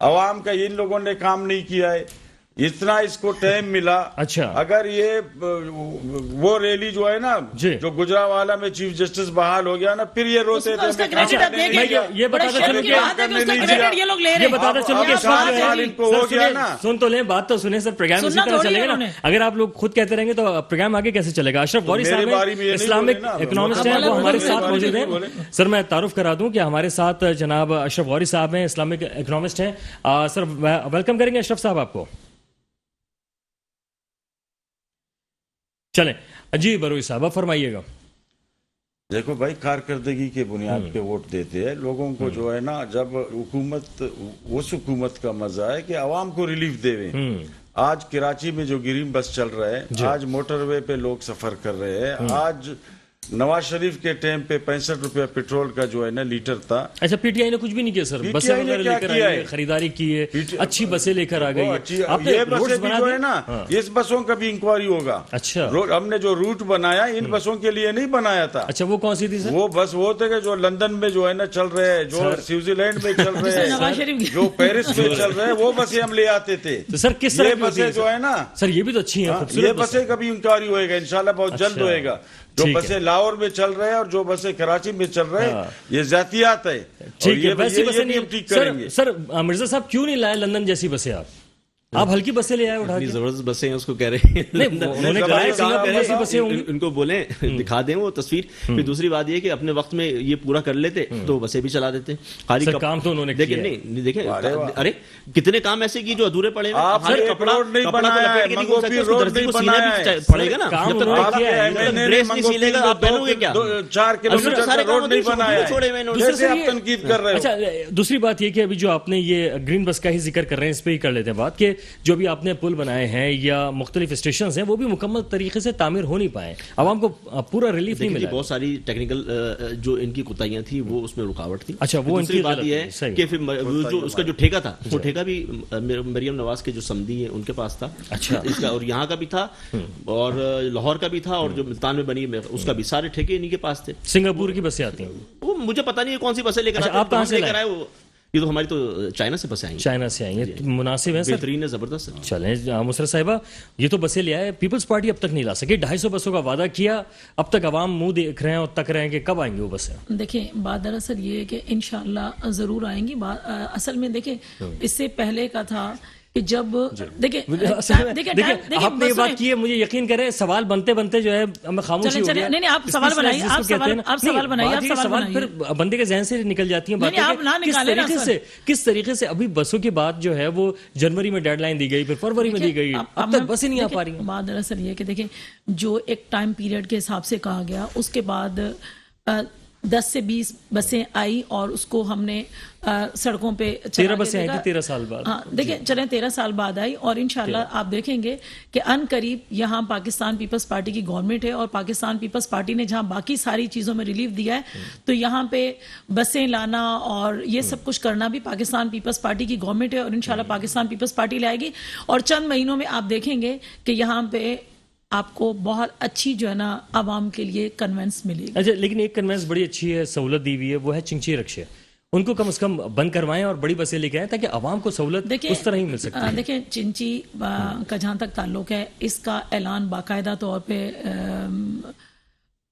अवाम का इन लोगों ने काम नहीं किया है, इतना इसको टाइम मिला। अच्छा। अगर ये वो रैली जो है ना, जी। जो गुजरावाला में चीफ जस्टिस बहाल हो गया ना, फिर ये रोते उसका थे क्रेडिट आप देंगे। ये बड़े बताता शर्म चलूं की कि- बात है कि उसका क्रेडिट ये लोग ले रहे ये हैं। बताता चलूं कि अब इस वक्त जो है- साल इनको हो सर, गया सुनिए, ना। सुन तो लें, बात तो सुने सर, प्रोग्राम इसी सुनना तरह थोड़ी है चलेगा ना। उन्होंने। अगर आप लोग खुद कहते रहेंगे तो प्रोग्राम आगे कैसे चलेगा? अशरफ गौरी मेरी साहब बारी में ये हैं, नहीं इस्लामिक बोले ना। इकोनॉमिस्ट हैं, वो आप हमारे बोले, साथ बोले, मौजूद बोले। हैं। सर, मैं तारुफ करा दूं कि हमारे साथ जनाब अशरफ गौरी साहब हैं, इस्लामिक इकोनॉमिस्ट हैं। सर, वेलकम करेंगे अशरफ साहब आपको। चलें जी, बरोई साहब आप फरमाइएगा। देखो भाई, कारकर्दगी के बुनियाद पे वोट देते हैं लोगों को। जो है ना, जब हुकूमत, उस हुकूमत का मजा है कि आवाम को रिलीफ देवे। आज कराची में जो ग्रीन बस चल रहा है, आज मोटरवे पे लोग सफर कर रहे हैं। आज नवाज शरीफ के टाइम पे 65 रुपया पेट्रोल का जो है ना लीटर था। अच्छा, पीटीआई ने कुछ भी नहीं किया सर? PTI बसें ने वगैरह क्या लेकर किया आई है, है? खरीदारी की है, PTI अच्छी बसें लेकर आ गई वो है। अच्छी- आपने ये रोड्स बसें भी बना जो दी? है ना, हाँ। इस बसों का भी इंक्वायरी होगा। अच्छा। हमने जो रूट बनाया इन बसों के लिए नहीं बनाया था। अच्छा, वो कौन सी थी सर? वो बस वो थे कि जो लंदन में जो है ना चल रहे हैं, जो स्विट्जरलैंड में चल रहे जिसमें नवाज हैं, शरीफ की- जो पेरिस में चल रहे हैं, वो बसें हम ले आते थे। तो सर, किस तरह ये की होती बसें जो है ना, सर, ये भी तो अच्छी हैं, हाँ, खूबसूरत ये बसें। बसें का भी इंक्वायरी होएगा इंशाल्लाह, बहुत जल्द अच्छा। होएगा। जो ठीक है। बसें लाहौर में चल रहे हैं और जो बसें कराची में चल रहे हैं, ये जातियात है। और ठीक है, ये वैसी बसें भी हम नहीं। ठीक सर, करेंगे। सर मिर्जा साहब क्यों नहीं लाए लंदन जैसी बसें? आप हल्की बसें ले आए उठा इतनी के। जबरदस्त बसें हैं, उसको कह रहे हैं। नहीं, उन्होंने कहा है सिंगापुर जैसी बसें होंगी। इनको बोले दिखा दें वो तस्वीर। फिर दूसरी बात ये कि अपने वक्त में ये पूरा कर लेते तो बसें भी चला देते। खाली सर, काम तो उन्होंने देखें, किया है। नहीं देखें, अरे वाह। अरे कितने काम ऐसे किए जो अधूरे पड़े हैं। आप हर एक कपड़ा रोड नहीं कपड़ा तो बनाया है, लपेट के नहीं घूम सकते, मंगोपी उसको रोड दर्जी को नहीं सीना बनाया भी है। पड़ेगा ना। काम जब तक उन्होंने आप किया है। ड्रेस नहीं सिलेगा, आप पहनोगे क्या? 4 किलोमीटर सारे का रोड काम नहीं तो बनाया छोड़े हुए है। इन्होंने। कैसे सर, आप ये- तनकीद कर रहे हो? अच्छा, दूसरी बात ये कि अभी जो आपने ये ग्रीन बस का ही जिक्र कर रहे हैं, इस पे ही कर लेते हैं बात कि जो भी आपने पुल बनाए हैं या मुख्तलिफ स्टेशन हैं, वो भी मुकम्मल तरीके से तामीर हो नहीं पाए, आवाम को पूरा रिलीफ नहीं देखिए जी, मिला। बहुत सारी टेक्निकल जो इनकी कोताहियां थी वो उसमें रुकावट थी। अच्छा, वो दूसरी इनकी बात गलती ये थी, सही। है कि फिर जो उसका जो ठेका था, वो ठेका भी मरियम नवाज के जो समधी है उनके पास था। अच्छा। इसका और यहाँ का भी था और लाहौर का भी था और जो मुल्तान में बनी उसका भी, सारे ठेके इन्हीं के पास थे। सिंगापुर की बसें आती हैं, वो मुझे पता नहीं है कौन सी बसें लेकर अच्छा, आते हैं, आप कहाँ हम से लेकर लाए? आए वो। ये तो हमारी तो चाइना से बसें आई हैं। चाइना से आई हैं, मुनासिब है सर? बेहतरीन है, जबरदस्त है। चलें मुसरत साहिबा, ये तो बसें ले आए, पीपल्स पार्टी अब तक नहीं ला सके। 250 बसों का वादा किया, अब तक अवाम मुंह देख रहे हैं और तक रहे हैं कि कब आएंगी वो बसें। देखिए, बात दरअसल ये है कि इंशाल्लाह ज़रूर आएंगी। असल में देखिए, इससे पहले का था कि जब देखिए आपने ये बात की है, मुझे यकीन करें, सवाल बनते बनते जो है मैं खामोशी हो चले, गया। नहीं, नहीं, आप इस सवाल सिलसिले बनाइए, जिसको आप कहते सवाल- हैं ना, आप सवाल नहीं, बनाइए, बात आप ये सवाल फिर बंदे के जहन से निकल जाती हैं नहीं, बातें नहीं, आप ना कि निकालें ना सर। किस तरीके से अभी बसों की बात जो है वो जनवरी में डेडलाइन दी गई, फिर फरवरी में दी गई, अब तक बसें नहीं आ पा रही हैं। बात दरअसल ये कि देखिए, जो एक टाइम पीरियड के हिसाब से कहा गया, उसके बाद 10 से 20 बसें आई और उसको हमने सड़कों पे 13 बसें आई थी 13 साल बाद। हाँ, देखिए, चलें 13 साल बाद आई और इंशाल्लाह आप देखेंगे कि अन करीब यहाँ पाकिस्तान पीपल्स पार्टी की गवर्नमेंट है और पाकिस्तान पीपल्स पार्टी ने जहाँ बाकी सारी चीज़ों में रिलीफ दिया है, तो यहाँ पे बसें लाना और ये सब कुछ करना भी पाकिस्तान पीपल्स पार्टी की गवर्नमेंट है और इंशाल्लाह पाकिस्तान पीपल्स पार्टी लाएगी और चंद महीनों में आप देखेंगे कि यहाँ पे आपको बहुत अच्छी जो है ना आवाम के लिए कन्वेंस मिलेगी। अच्छा, लेकिन एक कन्वेंस बड़ी अच्छी है, सहूलत दी हुई है, वो है चिंची रक्शे। उनको कम से कम बंद करवाएं और बड़ी बसें लेके आए ताकि आवाम को सहूलत उस तरह ही मिल सकती है। देखिए, चिंची का जहाँ तक ताल्लुक है, इसका ऐलान बाकायदा तौर पे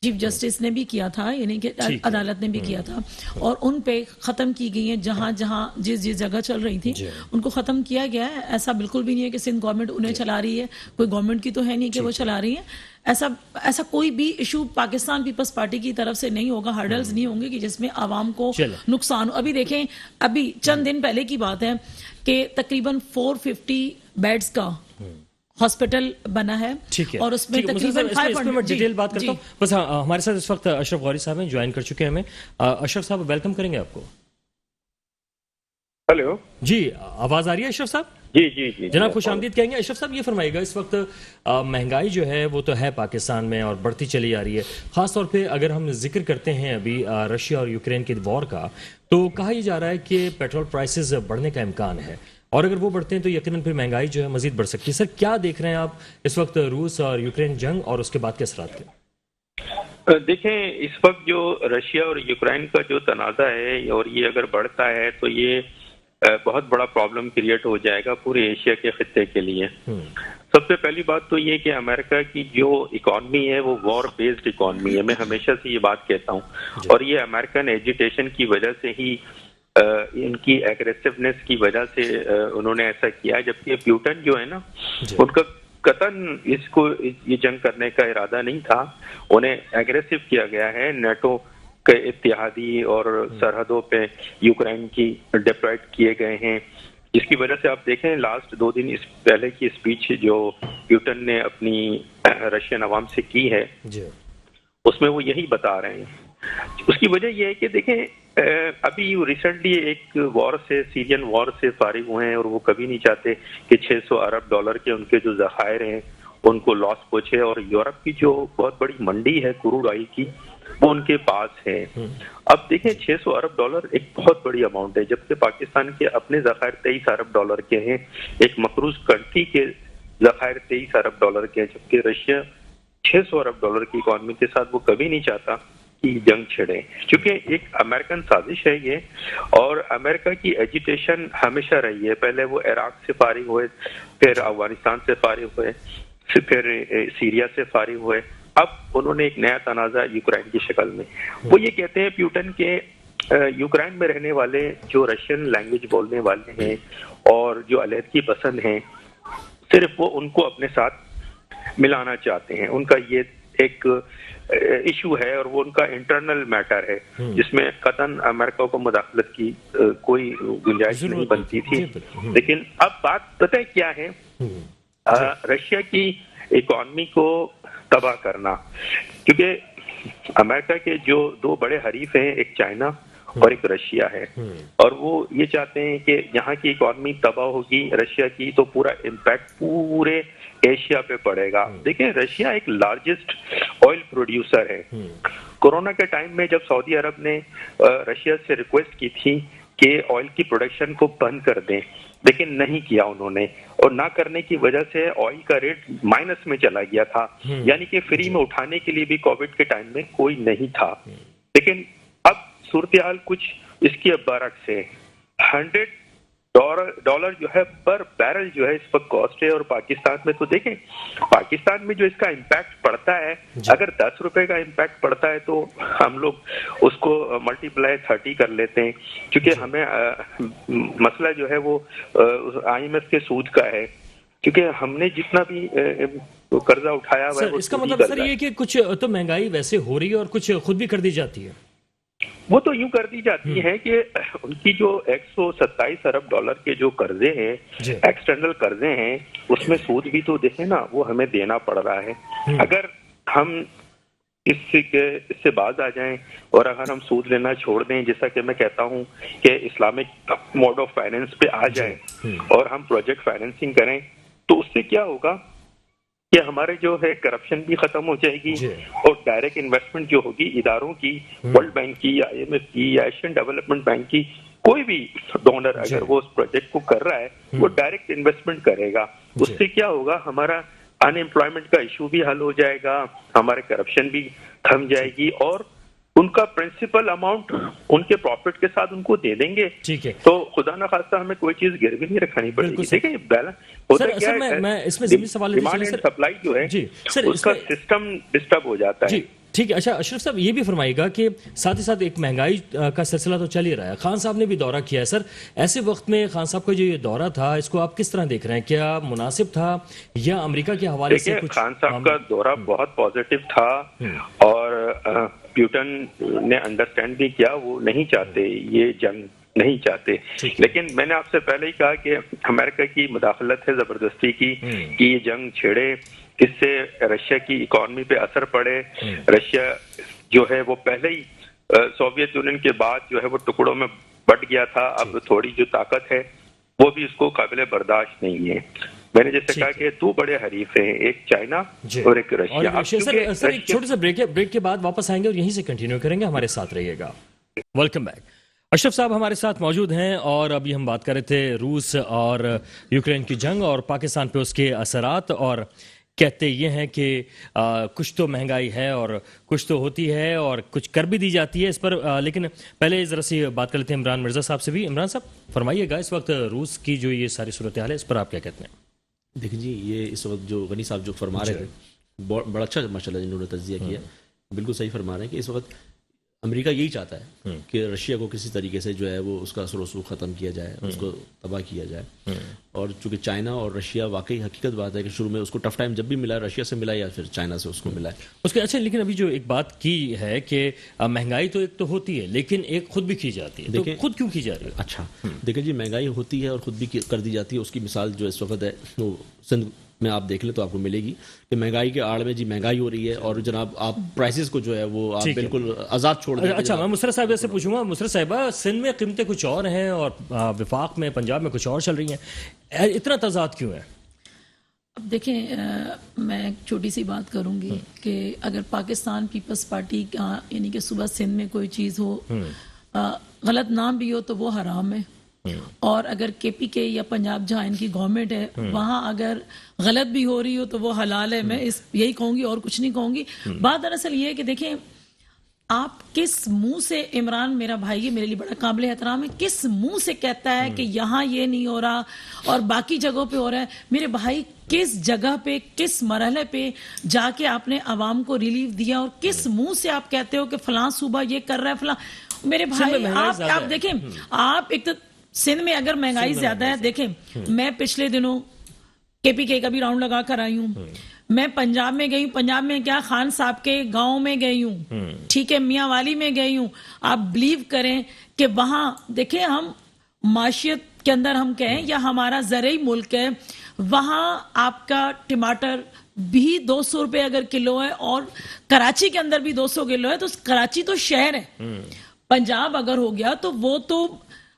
चीफ जस्टिस ने भी किया था, यानी कि अदालत ने भी किया था, और उन पे ख़त्म की गई हैं जहां जहां जिस जिस जगह चल रही थी उनको ख़त्म किया गया है। ऐसा बिल्कुल भी नहीं है कि सिंध गवर्नमेंट उन्हें चला रही है, कोई गवर्नमेंट की तो है नहीं कि वो चला रही है। ऐसा कोई भी इशू पाकिस्तान पीपल्स पार्टी की तरफ से नहीं होगा, हर्डल्स नहीं होंगे कि जिसमें आवाम को नुकसान हो। अभी देखें, अभी चंद दिन पहले की बात है कि तकरीबन 450 बेड्स का हॉस्पिटल बना है, और उसमें तकरीबन 500 डिटेल बात करता हूँ। बस हमारे साथ इस वक्त अशरफ गौरी साहब हैं, ज्वाइन कर चुके हैं हमें। अशरफ साहब, वेलकम करेंगे आपको। हेलो जी, आवाज आ रही है अशरफ साहब? जी जी जी जनाब, खुश आमदीद कहेंगे। अशरफ साहब, ये फरमाइएगा, इस वक्त महंगाई जो है वो तो है पाकिस्तान में और बढ़ती चली आ रही है। खास तौर पे अगर हम जिक्र करते हैं अभी रशिया और यूक्रेन के वॉर का, तो कहा यह जा रहा है कि पेट्रोल प्राइसेस बढ़ने का इम्कान है, और अगर वो बढ़ते हैं तो यकीनन फिर महंगाई जो है मजीद बढ़ सकती है। सर, क्या देख रहे हैं आप इस वक्त रूस और यूक्रेन जंग और उसके बाद के असरात के? देखें, इस वक्त जो रशिया और यूक्रेन का जो तनाज़ा है, और ये अगर बढ़ता है तो ये बहुत बड़ा प्रॉब्लम क्रिएट हो जाएगा पूरे एशिया के खित्ते के लिए। सबसे पहली बात तो ये कि अमेरिका की जो इकॉनमी है वो वॉर बेस्ड इकॉनमी है। मैं हमेशा से ये बात कहता हूँ, और ये अमेरिकन एजिटेशन की वजह से ही, इनकी एग्रेसिवनेस की वजह से उन्होंने ऐसा किया। जबकि प्यूटन जो है ना, उनका कतन इसको ये जंग करने का इरादा नहीं था, उन्हें एग्रेसिव किया गया है। नेटो के इत्तेहादी और सरहदों पे यूक्रेन की डिप्लॉयड किए गए हैं, जिसकी वजह से आप देखें लास्ट 2 दिन इस पहले की स्पीच जो प्यूटन ने अपनी रशियन अवाम से की है, उसमें वो यही बता रहे हैं। उसकी वजह यह है कि देखें, अभी रिसेंटली एक वॉर से, सीरियन वॉर से फारिग हुए हैं, और वो कभी नहीं चाहते कि $600 अरब के उनके जो ज़खायर हैं उनको लॉस पहुंचे। और यूरोप की जो बहुत बड़ी मंडी है क्रूड ऑयल की, वो उनके पास है। अब देखें, $600 अरब एक बहुत बड़ी अमाउंट है, जबकि पाकिस्तान के अपने ज़खायर $23 अरब के हैं। एक मकरूज कंट्री के ज़खायर $23 अरब के हैं, जबकि रशिया $600 अरब की इकॉनमी के साथ वो कभी नहीं चाहता कि जंग छिड़े, क्योंकि एक अमेरिकन साजिश है ये। और अमेरिका की एजिटेशन हमेशा रही है। पहले वो इराक से फारिग हुए, फिर अफगानिस्तान से फारिग हुए, फिर सीरिया से फारिग हुए, अब उन्होंने एक नया तनाज़ा यूक्रेन की शक्ल में। वो ये कहते हैं प्यूटन के यूक्रेन में रहने वाले जो रशियन लैंग्वेज बोलने वाले हैं और जो अलहदगी पसंद हैं, सिर्फ वो उनको अपने साथ मिलाना चाहते हैं। उनका ये एक इशू है, और वो उनका इंटरनल मैटर है, जिसमें कतन अमेरिका को मुदाखलत की कोई गुंजाइश नहीं बनती थी। लेकिन अब बात पता है क्या है? रशिया की इकॉनमी को तबाह करना, क्योंकि अमेरिका के जो 2 बड़े हरीफ हैं, एक चाइना और एक रशिया है, और वो ये चाहते हैं कि यहाँ की इकॉनमी तबाह होगी रशिया की, तो पूरा इम्पैक्ट पूरे एशिया पे पड़ेगा। देखिए, रशिया एक लार्जेस्ट ऑयल प्रोड्यूसर है। कोरोना के टाइम में जब सऊदी अरब ने रशिया से रिक्वेस्ट की थी कि ऑयल की प्रोडक्शन को बंद कर दें, लेकिन नहीं किया उन्होंने, और ना करने की वजह से ऑयल का रेट माइनस में चला गया था, यानी कि फ्री में उठाने के लिए भी कोविड के टाइम में कोई नहीं था। लेकिन अब सूरत हाल कुछ इसकी बरक्स है। $100 जो है पर बैरल जो है इस वक्त कॉस्ट है, और पाकिस्तान में तो देखें, पाकिस्तान में जो इसका इम्पैक्ट पड़ता है, अगर $10 का इम्पैक्ट पड़ता है तो हम लोग उसको मल्टीप्लाई 30 कर लेते हैं, क्योंकि हमें मसला जो है वो IMF के सूद का है, क्योंकि हमने जितना भी कर्जा उठाया हुआ है। इसका मतलब सर ये कि कुछ तो महंगाई वैसे हो रही है और कुछ खुद भी कर दी जाती है। वो तो यूं कर दी जाती है कि उनकी जो $127 अरब के जो कर्जे हैं, एक्सटर्नल कर्जे हैं, उसमें सूद भी तो देखें ना, वो हमें देना पड़ रहा है। अगर हम इससे बाज आ जाएं और अगर हम सूद लेना छोड़ दें, जैसा कि मैं कहता हूं कि इस्लामिक मोड ऑफ फाइनेंस पे आ जाएं और हम प्रोजेक्ट फाइनेंसिंग करें, तो उससे क्या होगा कि हमारे जो है करप्शन भी खत्म हो जाएगी, और डायरेक्ट इन्वेस्टमेंट जो होगी इदारों की, वर्ल्ड बैंक की या IMF की या एशियन डेवलपमेंट बैंक की, कोई भी डोनर अगर वो उस प्रोजेक्ट को कर रहा है, वो डायरेक्ट इन्वेस्टमेंट करेगा। उससे क्या होगा, हमारा अनएम्प्लॉयमेंट का इशू भी हल हो जाएगा, हमारे करप्शन भी थम जाएगी, और उनका प्रिंसिपल अमाउंट उनके प्रॉफिट के साथ उनको दे देंगे। ठीक है, तो खुदा ना खास्ता हमें कोई चीज गिरवी नहीं रखनी पड़ेगी। देखिए, बैलेंस होता क्या है, मैं इसमें ज़मीनी सवाल डिमांड एंड सप्लाई जो है, जी सर, उसका सिस्टम डिस्टर्ब हो जाता है। जी ٹھیک ہے. اچھا اشرف صاحب یہ بھی فرمائیے گا کہ ساتھ ہی ساتھ ایک مہنگائی کا سلسلہ تو چل ہی رہا ہے. خان صاحب نے بھی دورہ کیا ہے. سر ایسے وقت میں خان صاحب کا جو یہ دورہ تھا اس کو آپ کس طرح دیکھ رہے ہیں؟ کیا مناسب تھا یا امریکہ کے حوالے سے کچھ؟ خان صاحب کا دورہ بہت پازیٹیو تھا اور پیوٹن نے انڈرسٹینڈ بھی کیا وہ نہیں چاہتے یہ جنگ نہیں چاہتے. لیکن میں نے آپ سے پہلے ہی کہا کہ امریکہ کی مداخلت ہے زبردستی کی کہ یہ جنگ چھیڑے, اس سے رشیا کی اکانومی پہ اثر پڑے. رشیا جو ہے وہ پہلے ہی سوویت یونین کے بعد جو ہے وہ ٹکڑوں میں بٹ گیا تھا, اب تھوڑی جو طاقت ہے وہ بھی اس کو قابل برداشت نہیں ہے. میں نے جیسے کہا کہ دو بڑے حریف ہیں, ایک چائنا اور ایک رشیا. سر ایک چھوٹے سے بریک کے بعد واپس آئیں گے اور یہیں سے کنٹینیو کریں گے. ہمارے ساتھ رہیے گا. Welcome back. اشرف صاحب ہمارے ساتھ موجود ہیں اور ابھی ہم بات کر رہے تھے روس اور یوکرین کی جنگ اور پاکستان پہ اس کے اثرات, اور کہتے یہ ہیں کہ کچھ تو مہنگائی ہے اور کچھ تو ہوتی ہے اور کچھ کر بھی دی جاتی ہے اس پر. لیکن پہلے ذرا سی بات کر لیتے ہیں عمران مرزا صاحب سے بھی. عمران صاحب فرمائیے گا اس وقت روس کی جو یہ ساری صورتحال ہے اس پر آپ کیا کہتے ہیں؟ دیکھیں جی, یہ اس وقت جو غنی صاحب جو فرما رہے تھے بڑا اچھا ماشاء اللہ انہوں نے تجزیہ کیا, بالکل صحیح فرما رہے ہیں کہ اس وقت امریکہ یہی چاہتا ہے کہ رشیا کو کسی طریقے سے جو ہے وہ اس کا اثر و رسوخ ختم کیا جائے, اس کو تباہ کیا جائے. اور چونکہ چائنا اور رشیا واقعی حقیقت بات ہے کہ شروع میں اس کو ٹف ٹائم جب بھی ملا رشیا سے ملا یا پھر چائنا سے اس کو ملا ہے اس کے. اچھا لیکن ابھی جو ایک بات کی ہے کہ مہنگائی تو ایک تو ہوتی ہے لیکن ایک خود بھی کی جاتی ہے, تو خود کیوں کی جا رہی ہے؟ اچھا دیکھیں جی, مہنگائی ہوتی ہے اور خود بھی کر دی جاتی ہے. اس کی مثال جو اس وقت ہے وہ سندھ میں آپ دیکھ لیں تو آپ کو ملے گی کہ مہنگائی کے آڑ میں جی مہنگائی ہو رہی ہے اور جناب آپ پرائسز کو جو ہے وہ آپ بالکل آزاد چھوڑ دیں. اچھا میں مسرت صاحبہ سے پوچھوں گا. مسرت صاحبہ سندھ میں قیمتیں کچھ اور ہیں اور وفاق میں پنجاب میں کچھ اور چل رہی ہیں, اتنا تضاد کیوں ہے؟ اب دیکھیں میں ایک چھوٹی سی بات کروں گی کہ اگر پاکستان پیپلز پارٹی کا یعنی کہ صبح سندھ میں کوئی چیز ہو غلط نام بھی ہو تو وہ حرام ہے, اور اگر کے پی کے یا پنجاب جہاں ان کی گورنمنٹ ہے وہاں اگر غلط بھی ہو رہی ہو تو وہ حلال ہے. میں یہی کہوں گی اور کچھ نہیں کہوں گی. بات دراصل یہ ہے کہ دیکھیں آپ کس منہ سے, عمران میرا بھائی ہے, میرے لیے بڑا قابل احترام ہے, کس منہ سے کہتا ہے کہ یہاں یہ نہیں ہو رہا اور باقی جگہوں پہ ہو رہا ہے؟ میرے بھائی کس جگہ پہ کس مرحلے پہ جا کے آپ نے عوام کو ریلیف دیا اور کس منہ سے آپ کہتے ہو کہ فلاں صوبہ یہ کر رہا ہے فلاں؟ میرے بھائی آپ دیکھیں, آپ ایک تو سندھ میں اگر مہنگائی زیادہ ہے, دیکھیں میں پچھلے دنوں کے پی کے کا بھی راؤنڈ لگا کر آئی ہوں, میں پنجاب میں گئی ہوں. پنجاب میں کیا خان صاحب کے گاؤں میں گئی ہوں, ٹھیک ہے, میاں والی میں گئی ہوں. آپ بلیو کریں کہ وہاں دیکھیں ہم معاشیت کے اندر ہم کہیں یا ہمارا زرعی ملک ہے, وہاں آپ کا ٹماٹر بھی 200 روپے اگر کلو ہے اور کراچی کے اندر بھی 200 کلو ہے. تو کراچی تو شہر ہے, پنجاب اگر ہو گیا تو وہ تو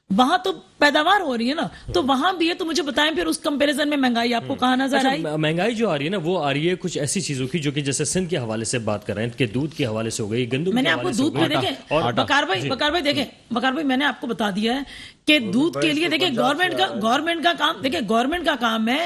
وہاں تو پیداوار ہو رہی ہے نا, تو وہاں بھی ہے. تو مجھے بتائیں پھر اس کمپیریزن میں مہنگائی آپ کو کہاں نظر آئی؟ مہنگائی جو آ رہی ہے نا وہ آ رہی ہے کچھ ایسی چیزوں کی جو کہ جیسے سندھ کے حوالے سے بات کر رہے ہیں کہ دودھ کے حوالے سے ہو گئی, گندم میں نے آپ کو دودھ پہ دیکھیں اور بکار بھائی دیکھیں, بکار بھائی میں نے آپ کو بتا دیا ہے کہ دودھ کے لیے دیکھیں گورنمنٹ کا کام, دیکھیں گورنمنٹ کا کام ہے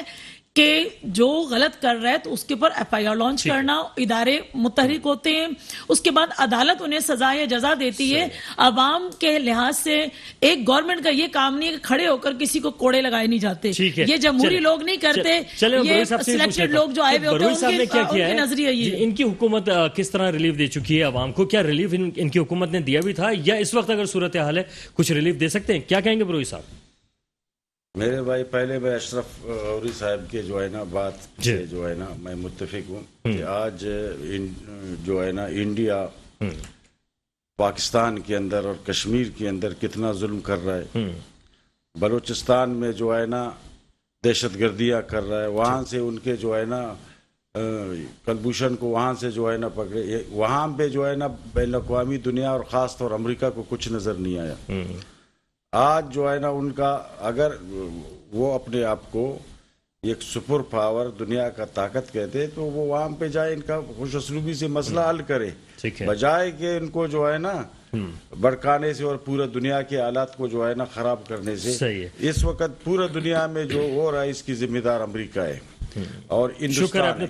کہ جو غلط کر رہا ہے تو اس کے اوپر ایف آئی آر لانچ کرنا, ادارے متحرک ہوتے ہیں, اس کے بعد عدالت انہیں سزا یا جزا دیتی ہے. عوام کے لحاظ سے ایک گورنمنٹ کا یہ کام نہیں ہے کہ کھڑے ہو کر کسی کو کوڑے لگائے نہیں جاتے, یہ جمہوری لوگ نہیں کرتے, یہ سلیکٹڈ لوگ جو آئے ہوئے ہوتے ہیں ان کے نظریہ یہ. ان کی حکومت کس طرح ریلیف دے چکی ہے عوام کو؟ کیا ریلیف ان کی حکومت نے دیا بھی تھا یا اس وقت اگر صورتحال ہے کچھ ریلیف دے سکتے ہیں؟ کیا کہیں گے بروئی صاحب؟ میرے بھائی پہلے میں اشرف اوری صاحب کے جو ہے نا بات سے جو ہے نا میں متفق ہوں کہ آج جو ہے نا انڈیا پاکستان کے اندر اور کشمیر کے اندر کتنا ظلم کر رہا ہے. بلوچستان میں جو ہے نا دہشت گردیاں کر رہا ہے, وہاں سے ان کے جو ہے نا کلبھوشن کو وہاں سے جو ہے نا پکڑے, وہاں پہ جو ہے نا بین الاقوامی دنیا اور خاص طور امریکہ کو کچھ نظر نہیں آیا. آج جو ہے نا ان کا اگر وہ اپنے آپ کو ایک سپر پاور دنیا کا طاقت کہتے تو وہ وہاں پہ جائے, ان کا خوش اسلوبی سے مسئلہ حل کرے, بجائے کہ ان کو جو ہے نا بڑکانے سے اور پورے دنیا کے حالات کو جو ہے نا خراب کرنے سے. اس وقت پورے دنیا میں جو ہو رہا ہے اس کی ذمہ دار امریکہ ہے اور ہندوستان,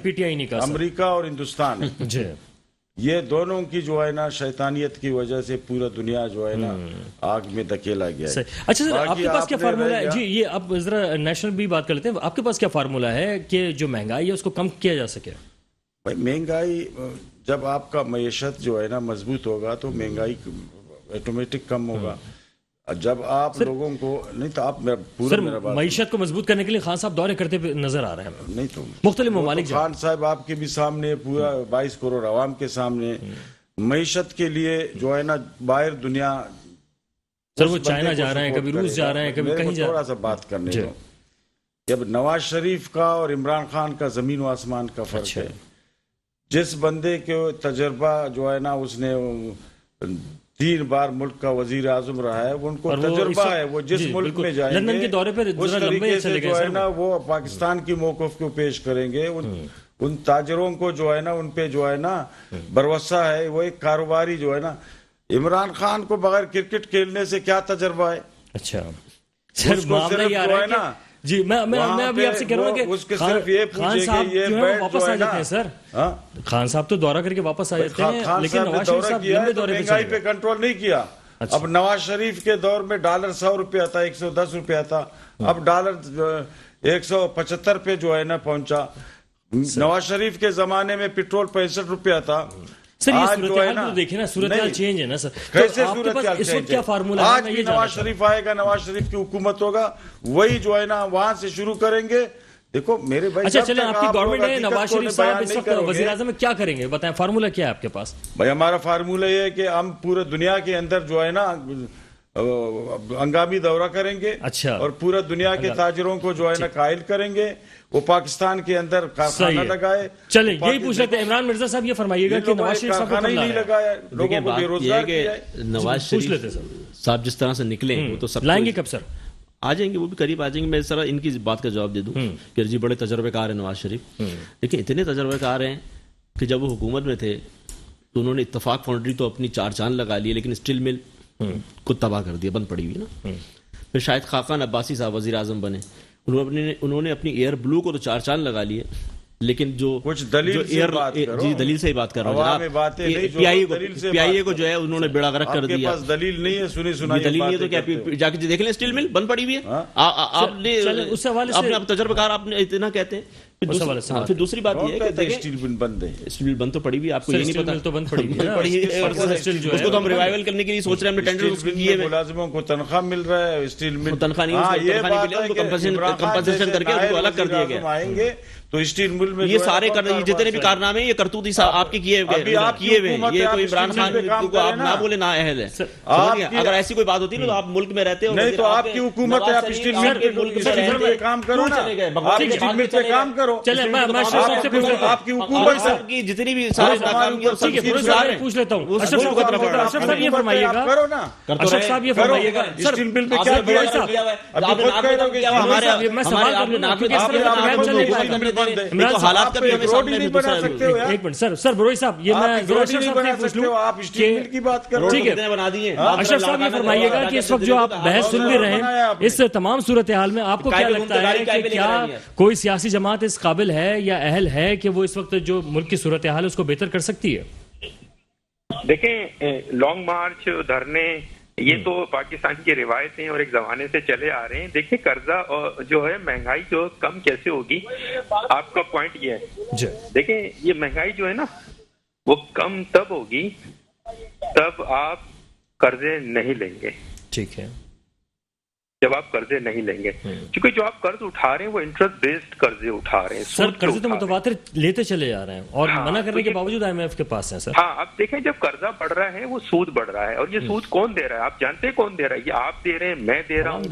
امریکہ اور ہندوستان یہ دونوں کی جو ہے نا شیطانیت کی وجہ سے پورا دنیا جو ہے نا آگ میں دھکیلا گیا ہے. اچھا سر, آپ کے پاس کیا فارمولا ہے؟ جی یہ اب ذرا نیشنل بھی بات کر لیتے ہیں, آپ کے پاس کیا فارمولا ہے کہ جو مہنگائی ہے اس کو کم کیا جا سکے؟ بھائی مہنگائی जब आपका मईशत जो है ना मजबूत होगा तो महंगाई ऑटोमेटिक कम होगा। जब आप लोगों को नहीं तो आप सर मईशत को मजबूत करने के लिए खान साहब दौरे करते नजर आ रहे हैं, नहीं तो मुख्तलिफ ममालिक तो खान साहब आपके भी सामने पूरा 22 करोड़ आवाम के सामने मईशत के लिए जो है ना बाहर दुनिया, सर वो चाइना जा रहे हैं, कभी रूस जा रहे हैं, कभी कहीं जा रहे हैं। थोड़ा सा बात करने दो। जब नवाज शरीफ का और इमरान खान का जमीन व आसमान का फर्क है। जिस बंदे के तजर्बा जो है ना उसने 3 बार मुल्क का वजीर आजम रहा है, उनको तजर्बा है, वो जिस मुल्क में जाएंगे लंदन के दौरे पर उस तरीके से जो है ना वो पाकिस्तान की मौक़िफ़ को पेश करेंगे। उन ताजरों को जो है ना उन पे जो है ना भरोसा है। वो एक कारोबारी जो है ना, इमरान खान को बगैर क्रिकेट खेलने से क्या तजर्बा है? अच्छा सर मामला ये आ रहा है ना जी, मैं अभी आपसे कह रहा हूँ कि खान साहब जो है वापस आ जाते हैं सर। खान साहब तो दौरा करके वापस आ जाते हैं, लेकिन नवाज शरीफ साहब लंबे दौरे महंगाई पे कंट्रोल नहीं किया। अब नवाज शरीफ के दौर में डॉलर 100 रुपया था, 110 रुपया था, अब डॉलर 175 पे जो है ना पहुंचा। नवाज शरीफ के जमाने में पेट्रोल 65 रुपया था। सर ये सूरत हाल तो देखिए ना, सूरत हाल चेंज है ना सर। कैसे सूरत हाल इस वक्त क्या फार्मूला है? आज भी नवाज शरीफ आएगा, नवाज शरीफ की हुकूमत होगा, वही जो है ना वहां से शुरू करेंगे। देखो मेरे भाई, अच्छा चलें, आपकी गवर्नमेंट है, नवाज शरीफ साहब इस वक्त वजीर आज़म में क्या करेंगे बताएं, फार्मूला क्या है आपके पास? भाई हमारा फार्मूला ये है कि हम पूरे दुनिया के अंदर जो है ना हंगामी दौरा करेंगे। अच्छा। और पूरा दुनिया के ताजरों को जो है ना कायल करेंगे, वो पाकिस्तान के अंदर कारखाना लगाए। चले यही पूछ रहे थे इमरान मिर्जा साहब, ये फरमाइएगा कि नवाज शरीफ साहब कारखाना ही नहीं लगाया, लोगों को बेरोजगार किया है। नवाज शरीफ साहब जिस तरह से निकले वो तो सब लाएंगे कब सर? आ जाएंगे, वो भी करीब आ जाएंगे। मैं जरा इनकी बात का जवाब दे दूं कि जी बड़े तजर्बेकार हैं नवाज शरीफ। लेकिन इतने तजर्बेकार हैं कि जब वो हुकूमत में थे तो उन्होंने इत्तफाक फाउंड्री तो अपनी 4 चांद लगा लिए, लेकिन स्टील मिल को तबाह कर दिया, बंद पड़ी हुई ना। फिर शायद खाकान अब्बासी साहब वजीर आजम बने, उन्होंने अपनी एयर ब्लू को तो 4 चांद लगा लिए, लेकिन जो कुछ दलील जो से बात करो। जी दलील से ही बात कर रहा हूँ जनाब। पीआईए को जो है उन्होंने बेड़ा गर्क कर दिया। आपके पास दलील नहीं है, सुनी सुनाई दलील नहीं है तो क्या जाके देख लें, स्टील मिल बंद पड़ी हुई है। आपने उस हवाले से अपने तजर्बेकार आपने इतना कहते हैं। फिर दूसरी बात ये है कि स्टील मिल बंद है, स्टील बंद तो पड़ी हुई है, आपको ये नहीं पता? तो बंद पड़ी उसको तो हम रिवाइवल करने के लिए सोच रहे हैं, हमने टेंडर किए हैं, मुलाजिमों को तनख्वाह मिल रहा है, स्टील मिल तनख्वाह नहीं, कंपनसेशन करके उनको अलग कर दिया गया। आएंगे तो स्टील मिल में ये सारे जितने भी कारनामे ये करतूती आपके किए हुए, ये कोई इमरान खान को आप ना बोले ना अहल है। अगर ऐसी कोई बात होती है तो आप मुल्क में रहते हो, नहीं तो आपकी हुकूमत है, आप स्टील मिल के मुल्क में काम करो ना, आप स्टील मिल पे काम करो। चले मैं आपसे पूछ लेता हूं, आपकी हुकूमत की जितनी भी सारे पूछ लेता हूं, अशरफ साहब ये फरमाइएगा, करो ना, अशरफ साहब ये फरमाइएगा सर, स्टील मिल पे क्या मैं सवाल कर लूं क्योंकि इस तरह का चल नहीं पाएगा। तो हालात का भी हमें सामने नहीं बना सकते हो यार। एक मिनट सर बरोई साहब, ये मैं अशरफ साहब से पूछ लूं, आप स्टील मिल की बात करो, ठीक है बना दिए। अशरफ साहब ये फरमाइएगा कि इस वक्त जो आप बहस सुन भी रहे हैं, इस तमाम सूरत हाल में आपको क्या लगता है कि क्या कोई सियासी जमात इस काबिल है या अहल है कि वो इस वक्त जो मुल्क की सूरत हाल है उसको बेहतर कर सकती है? देखें, लॉन्ग मार्च, धरने, ये तो पाकिस्तान की रिवायतें और एक जमाने से चले आ रहे हैं। देखिए कर्जा और जो है महंगाई जो कम कैसे होगी, आपका पॉइंट ये है। देखें ये महंगाई जो है ना वो कम तब होगी तब आप कर्जे नहीं लेंगे। ठीक है, जब आप कर्जे नहीं लेंगे, क्योंकि जो आप कर्ज उठा रहे हैं वो इंटरेस्ट बेस्ड कर्जे उठा रहे हैं। सर कर्जे तो मुतवातिर लेते चले जा रहे हैं और मना करने के बावजूद IMF के पास है सर। हाँ, अब देखें जब कर्जा बढ़ रहा है वो सूद बढ़ रहा है, और ये सूद कौन दे रहा है? आप जानते हैं कौन दे रहा है? ये आप दे रहे हैं, मैं दे रहा हूँ,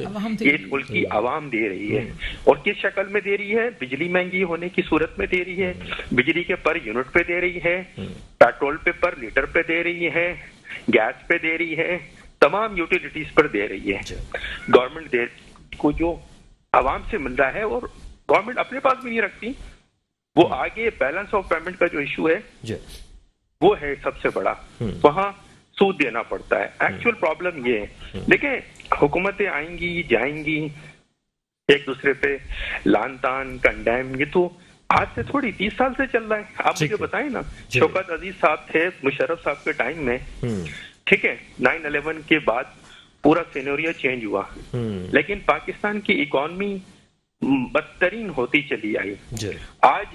ये इस मुल्क की आवाम दे रही है। और किस शक्ल में दे रही है? बिजली महंगी होने की सूरत में दे रही है, बिजली के पर यूनिट पे दे रही है, पेट्रोल पे पर लीटर पे दे रही है, गैस पे दे रही है, तमाम यूटिलिटीज पर दे रही है। गवर्नमेंट को जो आवाम से मिल रहा है और गवर्नमेंट अपने पास भी नहीं रखती, वो आगे बैलेंस ऑफ पेमेंट का जो इशू है वो है सबसे बड़ा, वहां सूद देना पड़ता है। एक्चुअल प्रॉब्लम ये है। देखिए हुकूमतें आएंगी जाएंगी, एक दूसरे पे लान तान कंडेम, ये तो आज से थोड़ी 30 साल से चल रहा है। आप मुझे बताएं ना, शौकत अजीज साहब थे मुशर्रफ साहब के टाइम में, ठीक है, 9/11 के बाद पूरा सिनेरियो चेंज हुआ, लेकिन पाकिस्तान की इकॉनमी बदतरीन होती चली आई। आज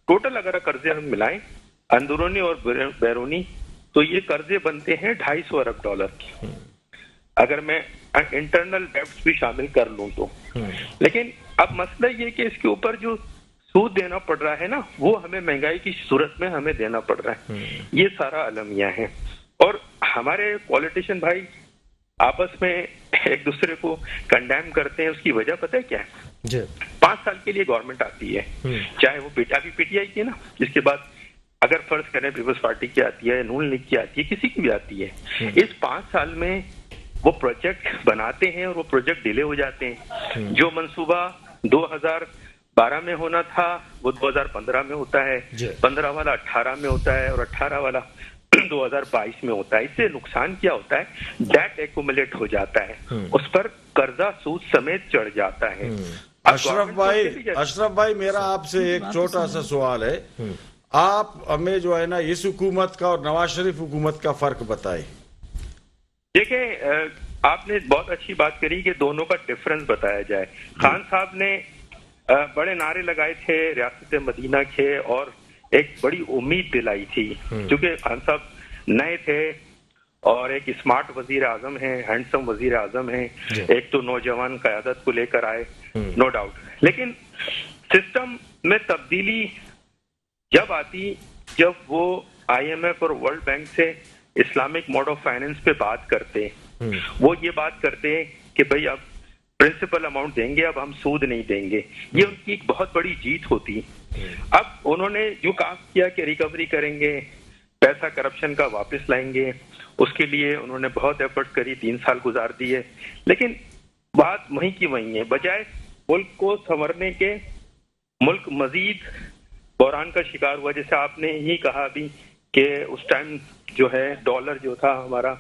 टोटल अगर कर्जे हम मिलाएं, अंदरूनी और बैरूनी, तो ये कर्जे बनते हैं $250 अरब के, अगर मैं इंटरनल डेब्ट्स भी शामिल कर लूं तो। लेकिन अब मसला ये कि इसके ऊपर जो सूद देना पड़ रहा है ना, वो हमें महंगाई की सूरत में हमें देना पड़ रहा है। ये सारा अलमिया है। और हमारे पॉलिटिशियन भाई आपस में एक दूसरे को कंडेम करते हैं, उसकी वजह पता है क्या है? 5 साल के लिए गवर्नमेंट आती है, चाहे वो पीटीआई की है ना, जिसके बाद अगर फर्ज करें पीपल्स पार्टी की आती है, नून लीग की आती है, किसी की भी आती है, इस 5 साल में वो प्रोजेक्ट बनाते हैं और वो प्रोजेक्ट डिले हो जाते हैं। जो मंसूबा 2012 में होना था वो 2015 में होता है, 15 वाला 18 में होता है, और 18 वाला 2022 में होता है। इससे नुकसान क्या होता है? डेट एक्यूमुलेट हो जाता है, उस पर कर्जा सूद समेत चढ़ जाता है। अशरफ भाई मेरा आपसे एक छोटा सा सवाल है, आप हमें जो है ना इस हुकूमत का और नवाज शरीफ हुकूमत का फर्क बताएं। देखिए, आपने बहुत अच्छी बात करी कि दोनों का डिफरेंस बताया जाए। खान साहब ने बड़े नारे लगाए थे रियासत मदीना के, और एक बड़ी उम्मीद दिलाई थी, क्योंकि खान साहब नए थे और एक स्मार्ट वजीर आजम है, हैंडसम वजीर आजम है, एक तो नौजवान क़यादत को लेकर आए, नो डाउट। लेकिन सिस्टम में तब्दीली जब आती, जब वो IMF और वर्ल्ड बैंक से इस्लामिक मोड ऑफ फाइनेंस पे बात करते, वो ये बात करते हैं कि भाई अब प्रिंसिपल अमाउंट देंगे, अब हम सूद नहीं देंगे। ये उनकी एक बहुत बड़ी जीत होती। अब उन्होंने जो काम किया कि रिकवरी करेंगे, पैसा करप्शन का वापस लाएंगे, उसके लिए उन्होंने बहुत एफर्ट करी, 3 साल गुजार दिए, लेकिन बात वहीं की वहीं है। बजाय मुल्क को संवरने के, मुल्क मजीद बहरान का शिकार हुआ। जैसे आपने ही कहा अभी कि उस टाइम जो है डॉलर जो था हमारा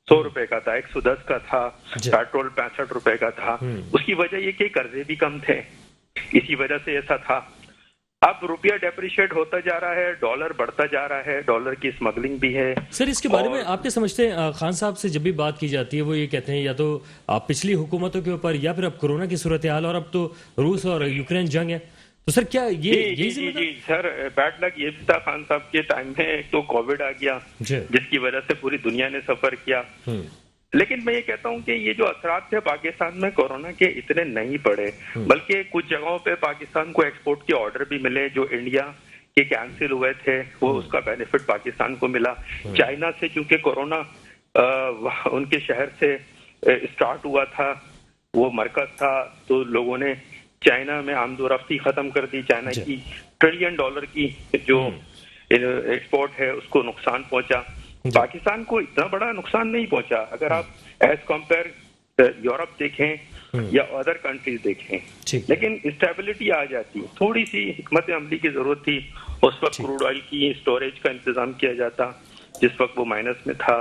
100 रुपए का था, 110 का था, पेट्रोल 65 रुपए का था। उसकी वजह ये कि कर्जे भी कम थे, इसी वजह से ऐसा था। अब रुपया डेप्रिशिएट होता जा रहा है, डॉलर बढ़ता जा रहा है, डॉलर की स्मगलिंग भी है। सर, इसके बारे में आप क्या समझते हैं? खान साहब से जब भी बात की जाती है वो ये कहते हैं या तो आप पिछली हुकूमतों के ऊपर, या फिर अब कोरोना की सूरत हाल, और अब तो रूस और यूक्रेन जंग है, तो सर क्या ये जी सर, बैड लक ये भी था खान साहब के टाइम में, एक तो कोविड आ गया जिसकी वजह से पूरी दुनिया ने सफर किया। लेकिन मैं ये कहता हूँ कि ये जो असरात थे पाकिस्तान में कोरोना के इतने नहीं पड़े, बल्कि कुछ जगहों पे पाकिस्तान को एक्सपोर्ट के ऑर्डर भी मिले जो इंडिया के कैंसिल हुए थे, वो उसका बेनिफिट पाकिस्तान को मिला। चाइना से चूंकि कोरोना उनके शहर से स्टार्ट हुआ था, वो मरकज था, तो लोगों ने चाइना में आमदोरफ्ती खत्म कर दी। चाइना की $1 ट्रिलियन की जो एक्सपोर्ट है उसको नुकसान पहुंचा। पाकिस्तान को इतना बड़ा नुकसान नहीं पहुंचा अगर आप एज कंपेयर यूरोप देखें या अदर कंट्रीज देखें। लेकिन स्टेबिलिटी आ जाती, थोड़ी सी हिकमत अमली की जरूरत थी। उस वक्त क्रूड ऑयल की स्टोरेज का इंतजाम किया जाता, जिस वक्त वो माइनस में था।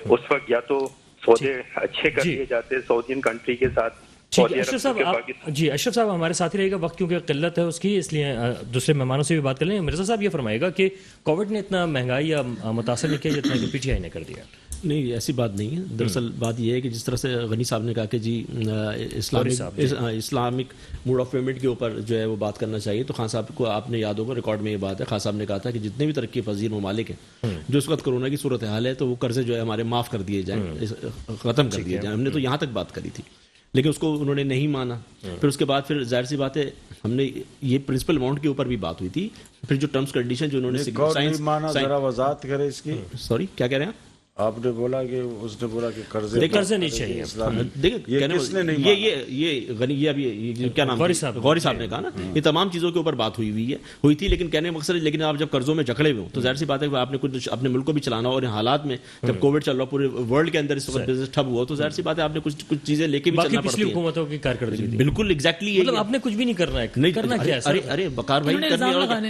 उस वक्त या तो सौदे अच्छे कर दिए जाते सऊदीन कंट्री के साथ। अशरफ साहब हमारे साथ ही रहेगा, वक्त क्योंकि किल्लत है उसकी, इसलिए दूसरे मेहमानों से भी बात कर लेंगे। मिर्जा साहब ये फरमाएगा कि कोविड ने इतना महंगाई या मुतासर नहीं किया जितना कि PTI ने कर दिया। नहीं, ऐसी बात नहीं है। दरअसल बात यह है कि जिस तरह से गनी साहब ने कहा कि जी इस्लामिक मोड ऑफ पेमेंट के ऊपर जो है वो बात करना चाहिए, तो खान साहब को आपने याद होगा रिकॉर्ड में ये बात है, खान साहब ने कहा था कि जितने भी तरक्की पजीर ममालिक हैं जो इस वक्त कोरोना की सूरत हाल है, तो वो कर्जे जो है हमारे माफ़ कर दिए जाएँ, ख़त्म कर दिए जाएँ। हमने तो यहाँ तक बात करी थी, लेकिन उसको उन्होंने नहीं माना। फिर उसके बाद फिर जाहिर सी बात है हमने ये प्रिंसिपल अमाउंट के ऊपर भी बात हुई थी। फिर जो टर्म्स कंडीशन जो उन्होंने माना, जरा वजाहत करें इसकी। सॉरी, क्या कह रहे हैं आपने बोला कि उसने बोला कि कर्जे नहीं चाहिए। देखिए ये अभी क्या नाम गौरी साहब ने कहा ना, ये तमाम चीजों के ऊपर बात हुई थी, लेकिन कहने का मकसद, लेकिन आप जब कर्जों में जकड़े हुए हो तो जाहिर सी बात है आपने कुछ अपने मुल्क को भी चलाना, और हालात में जब कोविड चल रहा, पूरे वर्ल्ड के अंदर इस वक्त बिजनेस ठप हुआ, तो जाहिर सी बात है आपने कुछ चीजें लेके भी चलना पड़ती है। हुकूमतों की कारकर्दगी बिल्कुल एग्जैक्टली, मतलब आपने कुछ भी नहीं करना है, नहीं करना क्या है? अरे बकार भाई,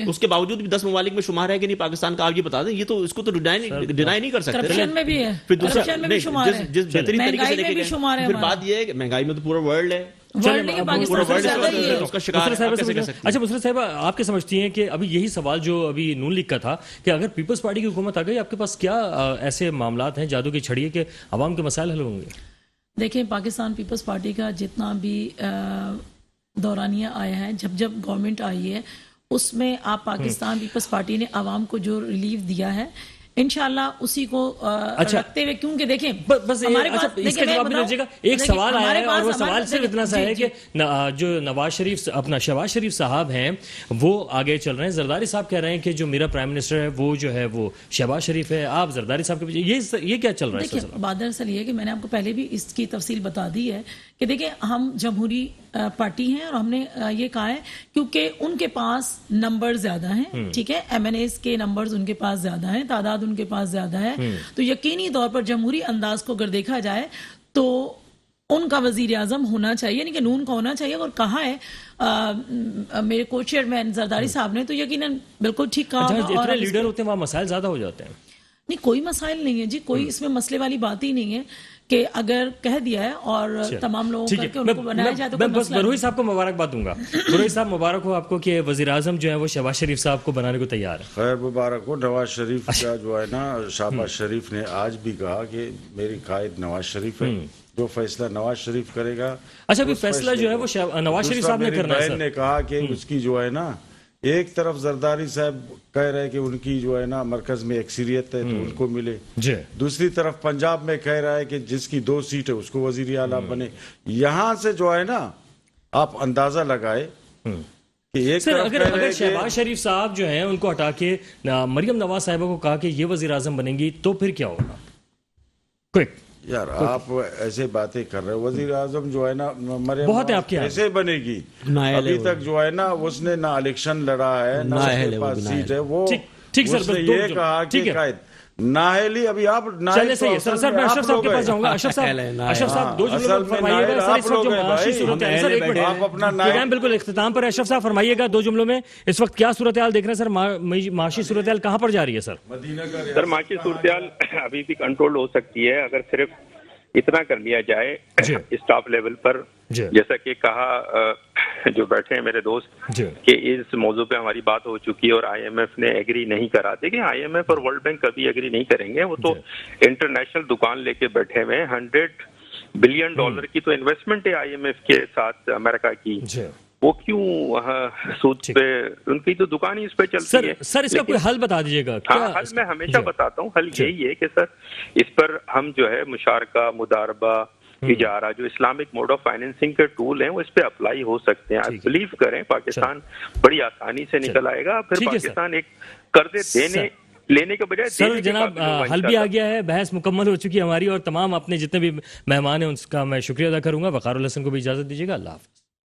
उसके बावजूद भी 10 ममालिक में शुमार है कि नहीं पाकिस्तान का, आप ये बता दें। ये तो इसको तो डिनाई नहीं कर सकते। जिस बेहतरीन तरीके से लेके गए। फिर बात ये है कि महंगाई में तो पूरा वर्ल्ड है, उसका शिकार। अच्छा मुसरत साहिबा, आप क्या समझती हैं कि अभी यही सवाल जो अभी नून लीग का था कि अगर पीपल्स पार्टी की हुकूमत आ गई, आपके पास क्या ऐसे मामलात हैं जादू की छड़ी के अवाम के मसाइल हल होंगे? देखिए, पाकिस्तान पीपल्स पार्टी का जितना भी दौरानिया आया है, जब गवर्नमेंट आई है, اس میں آپ پاکستان پیپلز پارٹی نے عوام کو جو ریلیف دیا ہے انشاءاللہ اسی کو رکھتے ہوئے، کیونکہ دیکھیں بس اس کا جواب دیجیے گا. ایک سوال آیا ہے اور وہ سوال صرف اتنا سا ہے کہ جو نواز شریف اپنا شہباز شریف صاحب ہیں وہ آگے چل رہے ہیں. زرداری صاحب کہہ رہے ہیں کہ جو میرا پرائم منسٹر ہے وہ جو ہے وہ شہباز شریف ہے. آپ زرداری صاحب کے پیچھے یہ کیا چل رہا ہے؟ دیکھیں بات دراصل یہ ہے کہ میں نے آپ کو پہلے بھی اس کی تفصیل بتا دی ہے کہ دیکھیں ہم جمہوری پارٹی ہیں اور ہم نے یہ کہا ہے کیونکہ ان کے پاس نمبر زیادہ ہیں، ٹھیک ہے، ایم این ایز کے نمبرز ان کے پاس زیادہ ہیں، تعداد ان کے پاس زیادہ ہے، تو یقینی طور پر جمہوری انداز کو اگر دیکھا جائے تو ان کا وزیر اعظم ہونا چاہیے، یعنی کہ نون کا ہونا چاہیے. اور کہا ہے میرے کو چیئرمین زرداری صاحب نے، تو یقیناً بالکل ٹھیک کہا. اتنے لیڈر ہوتے ہیں وہاں مسائل زیادہ ہو جاتے ہیں. نہیں کوئی مسائل نہیں ہے جی، کوئی اس میں مسئلے والی بات ہی نہیں ہے کہ اگر کہہ دیا ہے اور تمام لوگوں کر کے ان کو بنایا جائے تو میں بس بروئی صاحب کو مبارکباد دوں گا. بروئی صاحب مبارک ہو آپ کو کہ وزیر اعظم جو ہے وہ شہباز شریف صاحب کو بنانے کو تیار ہے. خیر مبارک ہو. نواز شریف کا جو ہے نا، شہباز شریف نے آج بھی کہا کہ میری قائد نواز شریف ہے، جو فیصلہ نواز شریف کرے گا. اچھا ابھی فیصلہ جو ہے وہ نواز شریف صاحب نے کرنا ہے. بہن نے کہا کہ اس کی جو ہے نا، ایک طرف زرداری صاحب کہہ رہے کہ ان کی جو ہے نا مرکز میں اکثریت ہے تو ان کو ملے، دوسری طرف پنجاب میں کہہ رہا ہے کہ جس کی 2 سیٹ ہے اس کو وزیر اعلیٰ بنے. یہاں سے جو ہے نا آپ اندازہ لگائے کہ ایک طرف اگر شہباز شریف صاحب جو ہیں ان کو ہٹا کے مریم نواز صاحبہ کو کہا کہ یہ وزیر اعظم بنیں گی تو پھر کیا ہوگا؟ کوئک یار آپ ایسے باتیں کر رہے ہو. وزیر اعظم جو ہے نا مریم بہت ہے آپ کے کیسے بنے گی؟ ابھی تک جو ہے نا اس نے نہ الیکشن لڑا ہے، نہ اس کے پاس سیٹ ہے. وہ اس نے یہ کہا کہ قائد نااہلی. ابھی آپ چلے صحیح ہے سر. میں اشرف صاحب کے پاس جاؤں گا. اشرف صاحب 2 جملوں میں فرمائیے گا سر. اس وقت جو معاشی صورت ہے سر، ایک منٹ پروگرام بالکل اختتام پر ہے. اشرف صاحب فرمائیے گا 2 جملوں میں اس وقت کیا صورتحال دیکھ رہے ہیں سر؟ معاشی صورتحال کہاں پر جا رہی ہے سر؟ سر معاشی صورتحال ابھی بھی کنٹرول ہو سکتی ہے اگر صرف اتنا کر لیا جائے اسٹاف لیول پر، جیسا کہ کہا جو بیٹھے ہیں میرے دوست کہ اس موضوع پہ ہماری بات ہو چکی ہے اور آئی ایم ایف نے ایگری نہیں کرا. دیکھیں آئی ایم ایف اور ورلڈ بینک کبھی ایگری نہیں کریں گے. وہ تو انٹرنیشنل دکان لے کے بیٹھے ہوئے ہیں. $100 بلین کی تو انویسٹمنٹ ہے آئی ایم ایف کے ساتھ امریکہ کی. وہ کیوں سود پہ، ان کی تو دکان ہی اس پہ چلتی ہے. سر اس کا کوئی حل بتا دیجیے گا. حل میں ہمیشہ بتاتا ہوں. حل یہی ہے کہ سر اس پر ہم جو ہے مشارکہ، مداربہ، اجارہ، جو اسلامک موڈ آف فائنینسنگ کے ٹول ہیں وہ اس پہ اپلائی ہو سکتے ہیں. آپ بلیو کریں پاکستان بڑی آسانی سے نکل آئے گا. پھر پاکستان ایک قرضے لینے کے بجائے سر جناب حل بھی آ گیا ہے. بحث مکمل ہو چکی ہے ہماری اور تمام اپنے جتنے بھی مہمان ہیں ان کا میں شکریہ ادا کروں گا. وقار الحسن کو بھی اجازت دیجیے گا. اللہ حافظ.